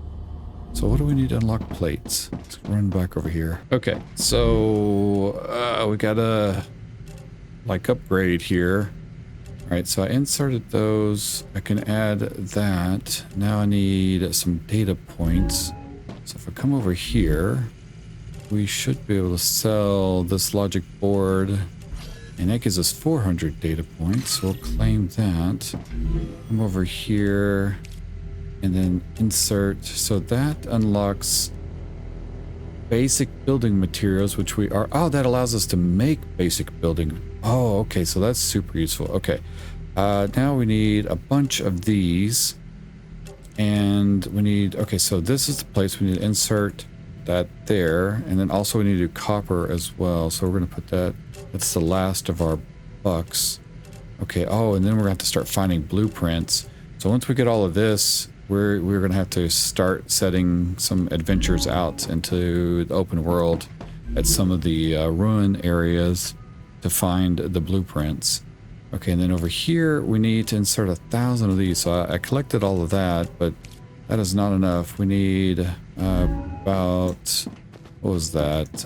So what do we need to unlock plates? Let's run back over here. Okay, so we got to like upgrade here. All right, so I inserted those. I can add that. Now I need some data points. So if I come over here, we should be able to sell this logic board. And that gives us 400 data points. So we'll claim that. Come over here and then insert. So that unlocks basic building materials, which we are. Oh, that allows us to make basic building. Oh, okay. So that's super useful. Okay. Now we need a bunch of these. And we need, okay, so this is the place we need to insert that there. And then also we need to do copper as well. So we're going to put that, that's the last of our bucks. Okay, oh, and then we're going to have to start finding blueprints. So once we get all of this, we're going to have to start setting some adventures out into the open world at some of the ruin areas to find the blueprints. Okay, and then over here, we need to insert 1,000 of these. So I collected all of that, but that is not enough. We need about, what was that,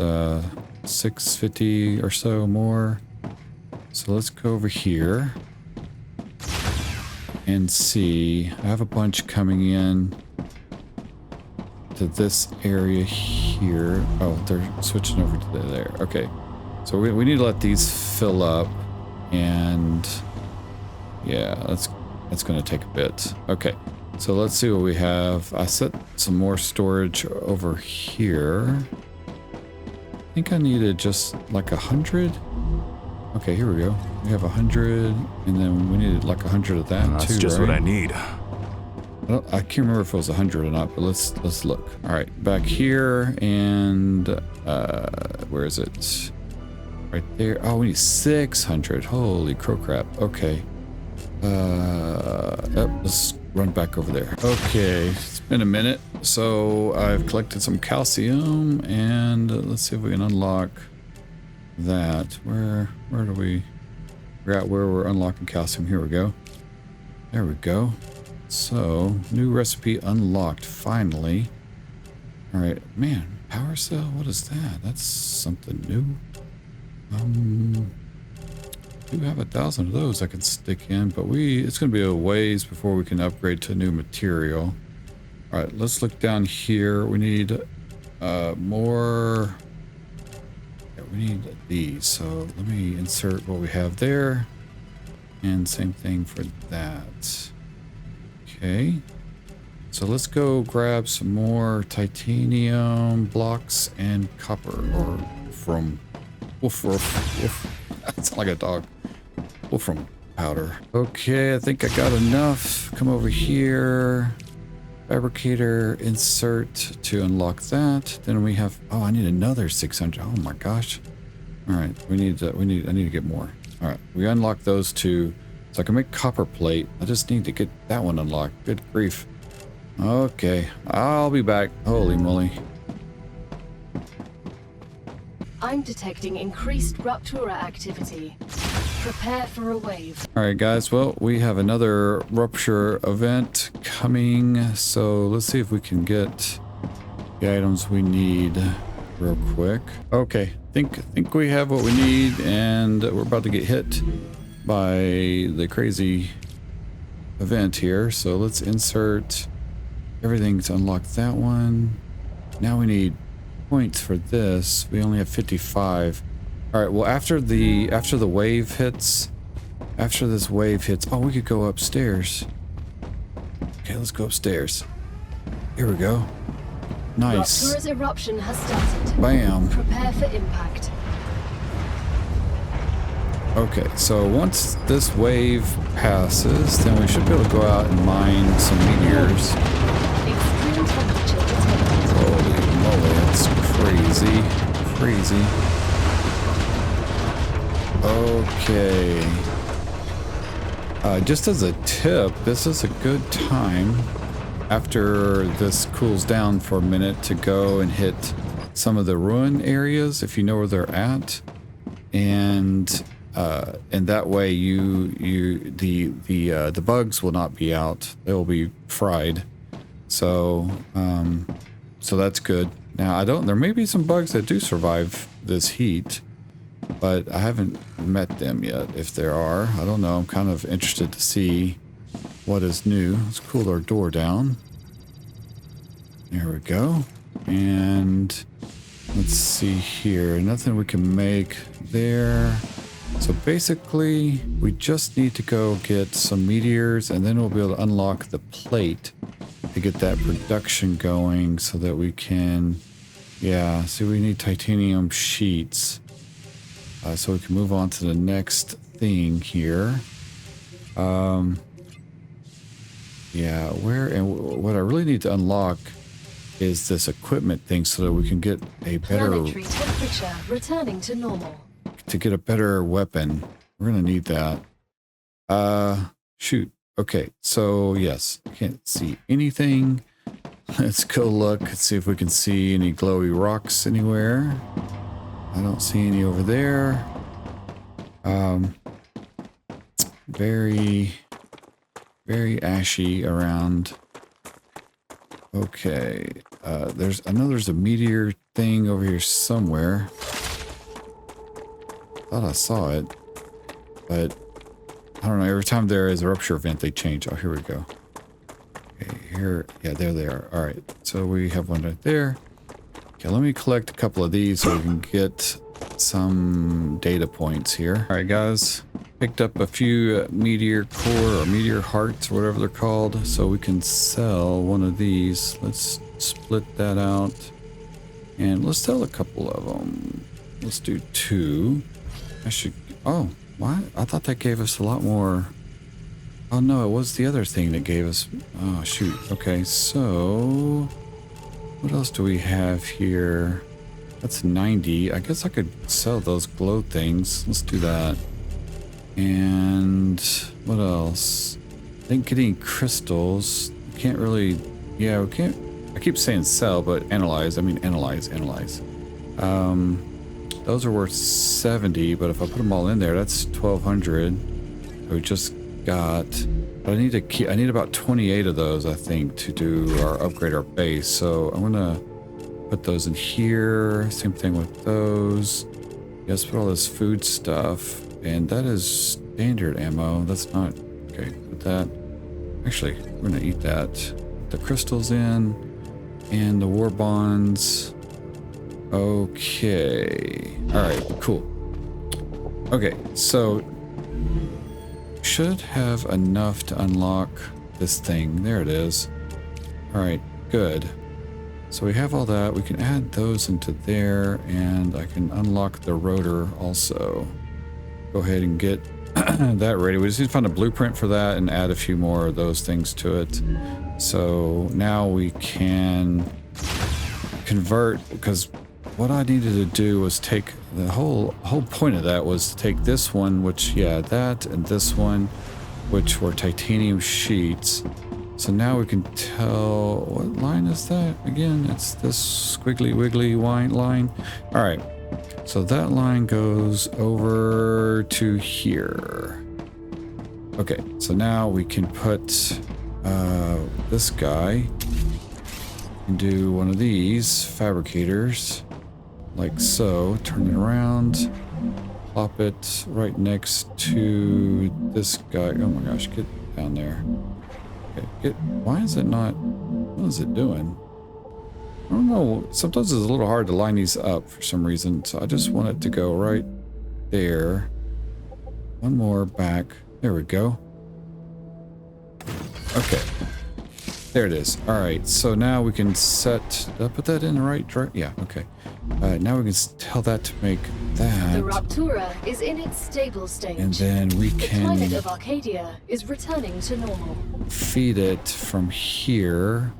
650 or so more. So let's go over here and see. I have a bunch coming in to this area here. Oh, they're switching over to there. Okay, so we need to let these fill up. And yeah, that's going to take a bit. Okay, so let's see what we have. I set some more storage over here. I think I needed just like 100. Okay, here we go. We have 100, and then we needed like 100 of that That's too. just right? what I need. I can't remember if it was 100 or not, but let's look. All right, back here, and where is it? Right there. Oh, we need 600. Holy crow crap. Okay. Let's run back over there. Okay, it's been a minute. So I've collected some calcium, and let's see if we can unlock that. Where do we? We're at where we're unlocking calcium. Here we go. There we go. So new recipe unlocked finally. All right, man. Power cell. What is that? That's something new. Do have 1,000 of those I can stick in, but it's going to be a ways before we can upgrade to new material. All right, let's look down here. We need more we need these. So let me insert what we have there. And same thing for that. Okay. So let's go grab some more titanium blocks and copper. Or from... Woof, woof, woof. That sounds like a dog. Wolfram powder. Okay, I think I got enough. Come over here. Fabricator, insert to unlock that. Then we have, oh, I need another 600. Oh my gosh. All right, I need to get more. All right, we unlock those two. So I can make copper plate. I just need to get that one unlocked. Good grief. Okay, I'll be back. Holy moly. I'm detecting increased Ruptura activity. Prepare for a wave. All right, guys. Well, we have another Rupture event coming. So let's see if we can get the items we need real quick. Okay, think we have what we need, and we're about to get hit by the crazy event here. So let's insert everything to unlock that one. Now we need points for this. We only have 55. All right, well, after the wave hits, after this wave hits, oh, we could go upstairs. Okay, let's go upstairs. Here we go. Nice. Ruptura's eruption has started. Bam. Prepare for impact. Okay, so once this wave passes, then we should be able to go out and mine some meteors. Extreme temperature attained. Holy moly, that's crazy. Crazy. Okay. Just as a tip, this is a good time after this cools down for a minute to go and hit some of the ruin areas if you know where they're at, and that way the bugs will not be out; they will be fried. So so that's good. Now there may be some bugs that do survive this heat, but I haven't met them yet. If there are, I don't know. I'm kind of interested to see what is new. Let's cool our door down. There we go. And let's see here. Nothing we can make there. So basically, we just need to go get some meteors, and then we'll be able to unlock the plate to get that production going so that we can, yeah, see, we need titanium sheets. So we can move on to the next thing here. Yeah, what I really need to unlock is this equipment thing so that we can get a better... Planetary temperature returning to normal. To get a better weapon. We're going to need that. Shoot. Okay, so yes, I can't see anything. Let's go look. Let's see if we can see any glowy rocks anywhere. I don't see any over there. Very ashy around. Okay. I know there's a meteor thing over here somewhere. Thought I saw it, but I don't know. Every time there is a rupture event, they change. Oh, here we go. Okay, here. Yeah, there they are. All right. So we have one right there. Okay, let me collect a couple of these so we can get some data points here. All right, guys. Picked up a few meteor core or meteor hearts or whatever they're called, so we can sell one of these. Let's split that out and let's sell a couple of them. Let's do 2. I should... Oh, what? I thought that gave us a lot more. Oh no, it was the other thing that gave us... Oh shoot. Okay, so what else do we have here? That's 90. I guess I could sell those glow things. Let's do that. And what else? I think getting crystals. Can't really... Yeah, we can't... I keep saying sell, but analyze. I mean analyze. Those are worth 70, but if I put them all in there, that's 1,200. We just got... But I need about 28 of those, I think, to do upgrade our base. So I'm gonna put those in here. Same thing with those. Yes, put all this food stuff. And that is standard ammo. That's not... Okay, put that... Actually, we're gonna eat that. Put the crystals in. And the war bonds. Okay. All right, cool. Okay, so should have enough to unlock this thing. There it is. All right, good. So we have all that. We can add those into there, and I can unlock the rotor also. Go ahead and get that ready. We just need to find a blueprint for that and add a few more of those things to it. So now we can convert, because what I needed to do was take the whole point of that was to take this one, which, yeah, that, and this one, which were titanium sheets. So now we can tell, what line is that again? It's this squiggly wiggly line. All right, so that line goes over to here. Okay, so now we can put this guy and do one of these fabricators like so. Turn it around, plop it right next to this guy. Oh my gosh, get down there. Okay, why is it not, what is it doing? I don't know, sometimes it's a little hard to line these up for some reason, so I just want it to go right there. One more back, there we go. Okay, there it is. All right, so now we can set, did I put that in the right direction? Yeah, okay. Now we can tell that to make that. The Raptura is in its stable stage. And then we The can climate of Arcadia is returning to normal. feed it from here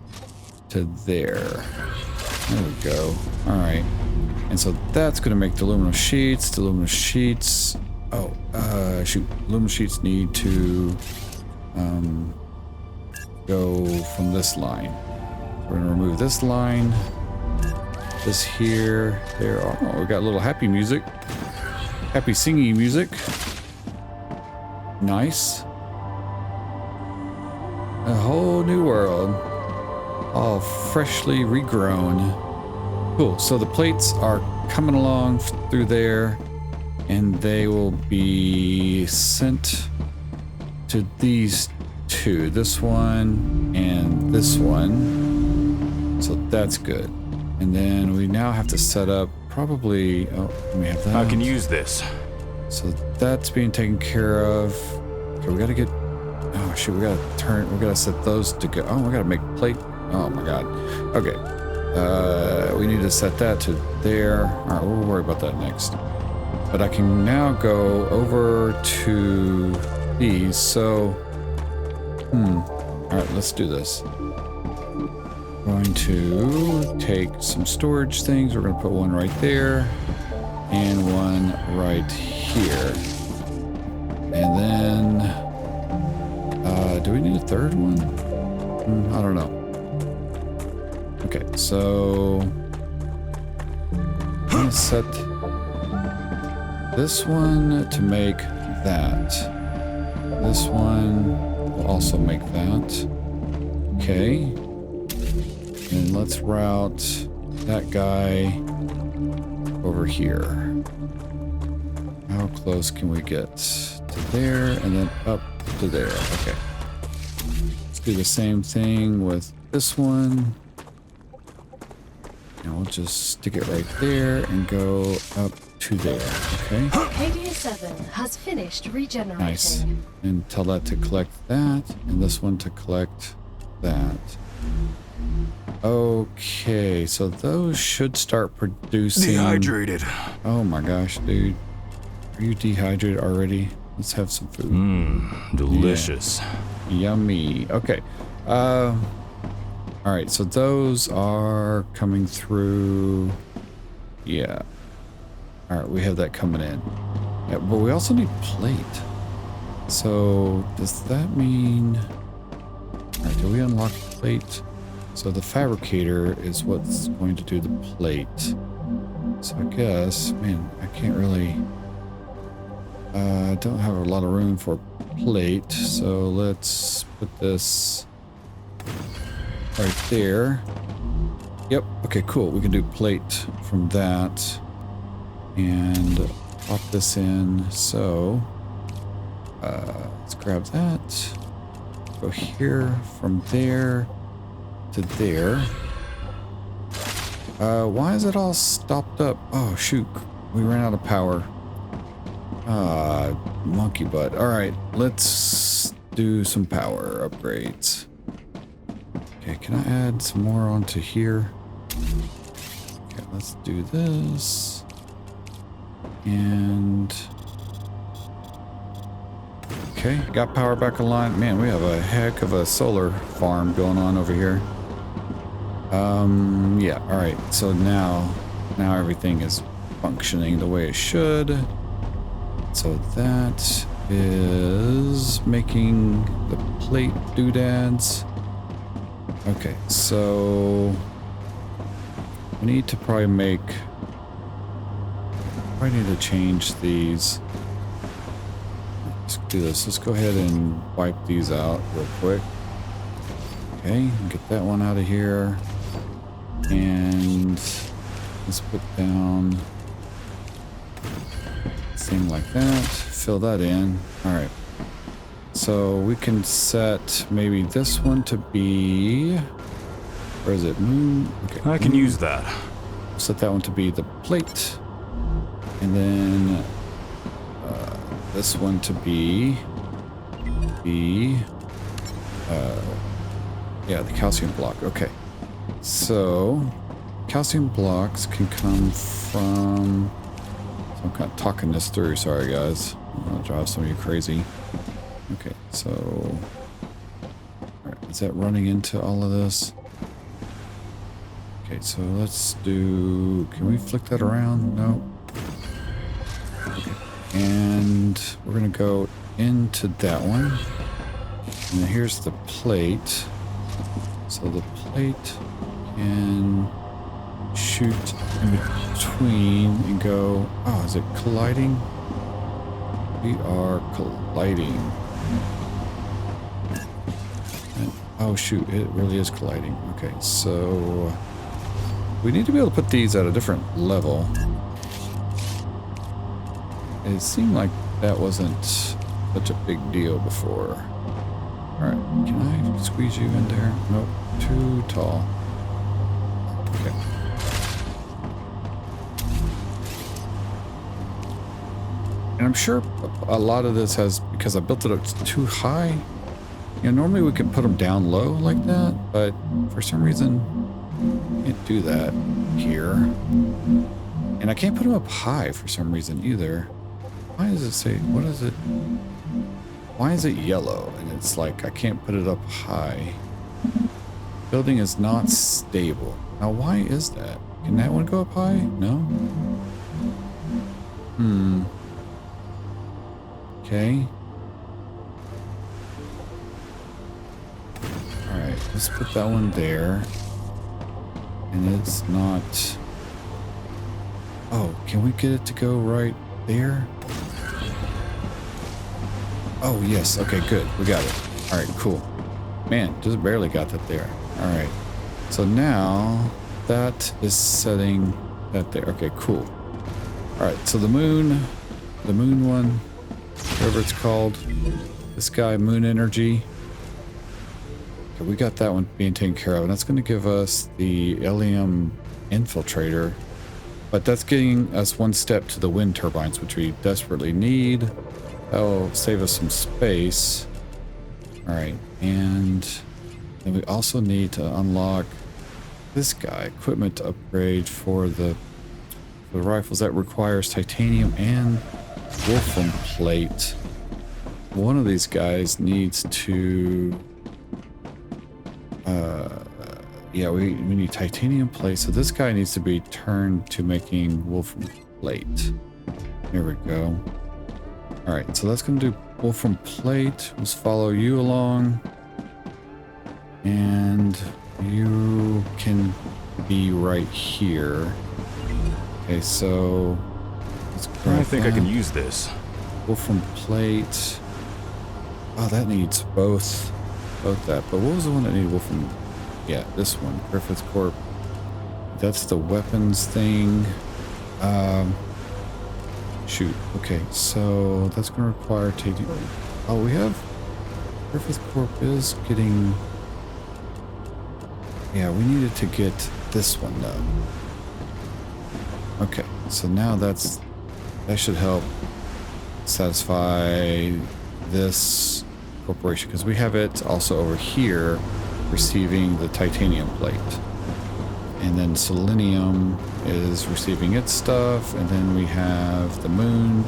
to there. There we go. All right. And so that's going to make the aluminum sheets. The aluminum sheets. Oh, shoot. Aluminum sheets need to go from this line. We're going to remove this line. This here. There. Oh, we got a little happy music. Happy singing music. Nice. A whole new world. All freshly regrown. Cool. So the plates are coming along through there, and they will be sent to these two. This one and this one. So that's good. And then we now have to set up probably, oh, we have that. I can use this. So that's being taken care of. Okay, we gotta get, oh shoot, we gotta set those to go. Oh, we gotta make plate. Oh my God. Okay. We need to set that to there. All right, we'll worry about that next. But I can now go over to these. So, all right, let's do this. Going to take some storage things. We're going to put one right there and one right here. And then, do we need a third one? I don't know. Okay, so I'm going to set this one to make that. This one will also make that. Okay. And let's route that guy over here. How close can we get to there and then up to there? Okay. Let's do the same thing with this one. And we'll just stick it right there and go up to there. Okay. Arcadia 7 has finished regenerating. Nice. And tell that to collect that, and this one to collect that. Okay, so those should start producing. Dehydrated. Oh my gosh, dude. Are you dehydrated already? Let's have some food. Delicious. Yeah. Yummy. Okay. All right, so those are coming through. Yeah. All right, we have that coming in. Yeah, but we also need plate. So does that mean? All right, do we unlock plate? So the fabricator is what's going to do the plate. So I guess, man, I can't really, don't have a lot of room for plate. So let's put this right there. Yep. Okay, cool. We can do plate from that and pop this in. So let's grab that. Go here from there to there. Why is it all stopped up? Oh, shoot. We ran out of power. Monkey butt. All right, let's do some power upgrades. Okay, can I add some more onto here? Okay, let's do this. And... okay, got power back online. Man, we have a heck of a solar farm going on over here. Yeah, all right. So now everything is functioning the way it should. So that is making the plate doodads. Okay, so we need to probably need to change these. Let's do this. Let's go ahead and wipe these out real quick. Okay, get that one out of here. And let's put down thing like that. Fill that in. All right. So we can set maybe this one to be, where is it? Moon. Okay. I can use that. Set that one to be the plate, and then this one to be the the calcium block. Okay. So calcium blocks can come from. I'm kind of talking this through. Sorry, guys. I'm gonna drive some of you crazy. Okay, so all right, is that running into all of this? Okay, so let's do. Can we flick that around? No. Okay. And we're gonna go into that one. And then here's the plate. So the plate can shoot in between and go. Oh, is it colliding? We are colliding. And, oh shoot, it really is colliding. Okay, so we need to be able to put these at a different level. It seemed like that wasn't such a big deal before. Alright, can I squeeze you in there? Nope, too tall. Okay. And I'm sure a lot of this has, because I built it up too high. You know, normally we can put them down low like that, but for some reason, I can't do that here. And I can't put them up high for some reason either. Why does it say, what is it? Why is it yellow? And it's like, I can't put it up high. Building is not stable. Now, why is that? Can that one go up high? No? Okay. Alright, let's put that one there. And it's not... Oh, can we get it to go right there? Oh, yes. Okay, good. We got it. Alright, cool. Man, just barely got that there. Alright. So now that is setting that there. Okay, cool. Alright, so the moon one, whatever it's called, this guy, moon energy. Okay, we got that one being taken care of, and that's going to give us the Helium infiltrator. But that's getting us one step to the wind turbines, which we desperately need. That'll save us some space. All right, and then we also need to unlock this guy, equipment upgrade for the rifles that requires titanium and wolfram plate. One of these guys needs to yeah, we need titanium plate, so this guy needs to be turned to making wolfram plate. There we go. All right, so that's gonna do wolfram plate. Let's follow you along, and you can be right here. Okay, so let's grab I think I can use this. Wolfram plate. Oh, that needs both that. But what was the one that needed wolfram? Yeah, this one, Griffith Corp. That's the weapons thing. Shoot. Okay, so that's going to require taking. Oh, we have Griffith Corp is getting. Yeah, we needed to get this one though. Okay, so now that should help satisfy this corporation, because we have it also over here receiving the titanium plate. And then Selenium is receiving its stuff, and then we have the Moon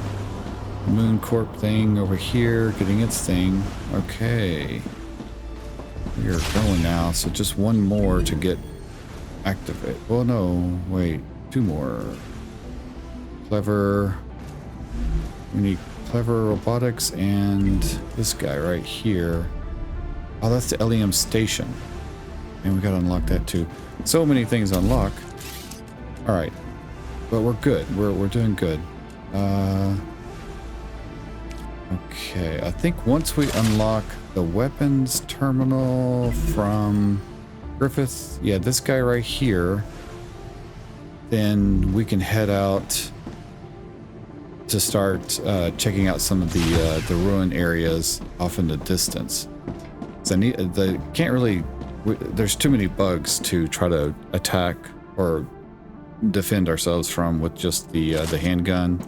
Corp thing over here getting its thing. Okay. We are going now, so just one more to get activate. Well, no, wait, 2 more. Clever. We need Clever Robotics and this guy right here. Oh, that's the LEM station. And we gotta unlock that too. So many things to unlock. All right, but we're good. We're doing good. Okay, I think once we unlock the weapons terminal from Griffith, yeah, this guy right here, then we can head out to start checking out some of the ruin areas off in the distance. So can't really. There's too many bugs to try to attack or defend ourselves from with just the handgun.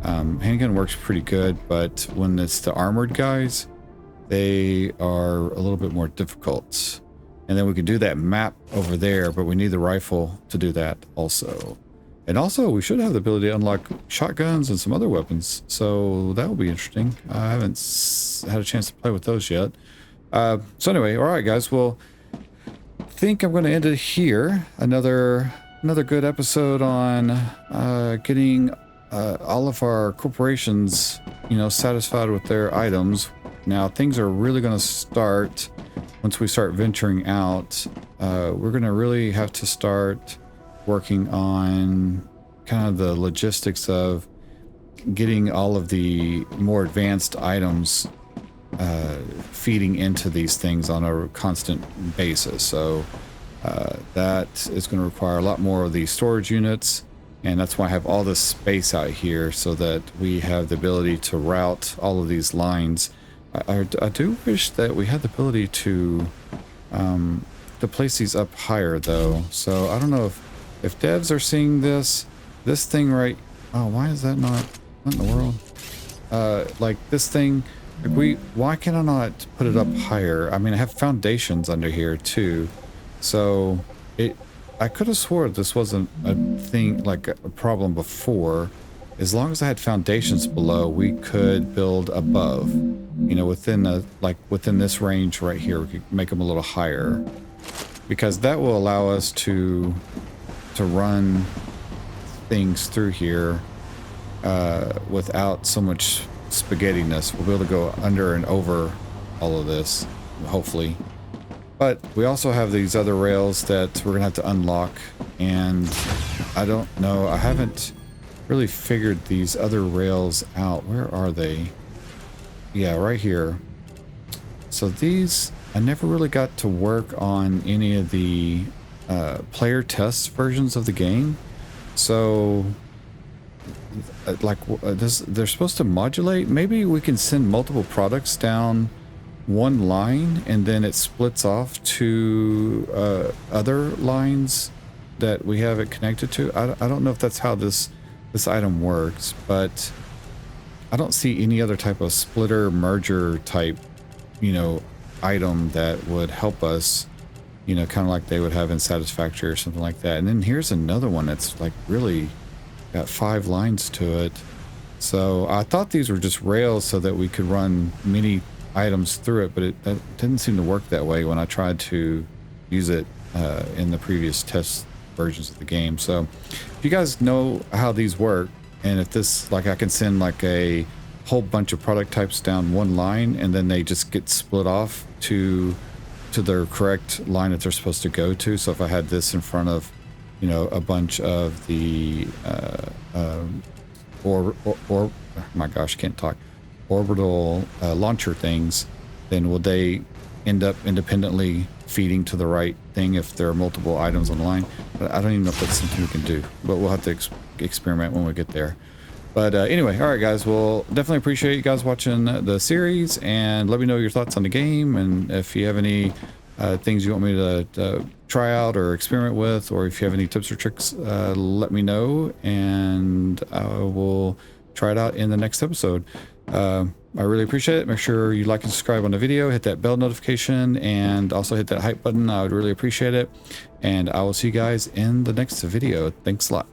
Handgun works pretty good, but when it's the armored guys, they are a little bit more difficult. And then we can do that map over there, but we need the rifle to do that also. And also, we should have the ability to unlock shotguns and some other weapons, so that will be interesting. I haven't had a chance to play with those yet. So anyway, all right, guys. Well, I think I'm going to end it here. Another good episode on getting all of our corporations, satisfied with their items. Now things are really going to start once we start venturing out. We're going to really have to start working on kind of the logistics of getting all of the more advanced items feeding into these things on a constant basis. So that is going to require a lot more of the storage units, and that's why I have all this space out here so that we have the ability to route all of these lines. I do wish that we had the ability to place these up higher though. So I don't know if devs are seeing this thing right. Oh, why is that not, what in the world? Like this thing, why can I not put it up higher? I mean, I have foundations under here too. So I could have swore this wasn't a thing, like a problem before. As long as I had foundations below, we could build above, within this range right here. We could make them a little higher, because that will allow us to run things through here without so much spaghettiness. We'll be able to go under and over all of this, hopefully. But we also have these other rails that we're gonna have to unlock, and I don't know, I haven't really figured these other rails out. Where are they? Yeah, right here. So these, I never really got to work on any of the player test versions of the game. So they're supposed to modulate. Maybe we can send multiple products down one line and then it splits off to other lines that we have it connected to. I don't know if that's how this item works, but I don't see any other type of splitter merger type item that would help us, kind of like they would have in Satisfactory or something like that. And then here's another one that's like really got 5 lines to it. So I thought these were just rails so that we could run many items through it, but that didn't seem to work that way when I tried to use it in the previous test versions of the game. So if you guys know how these work, and if this, like, I can send like a whole bunch of product types down one line and then they just get split off to their correct line that they're supposed to go to. So if I had this in front of a bunch of the or my gosh, can't talk, orbital launcher things, then will they end up independently feeding to the right thing if there are multiple items on the line? But I don't even know if that's something we can do, but we'll have to experiment when we get there. But anyway, all right, guys, well, definitely appreciate you guys watching the series, and let me know your thoughts on the game, and if you have any things you want me to try out or experiment with, or if you have any tips or tricks, let me know, and I will try it out in the next episode. I really appreciate it. Make sure you like and subscribe on the video, hit that bell notification, and also hit that hype button. I would really appreciate it. And I will see you guys in the next video. Thanks a lot.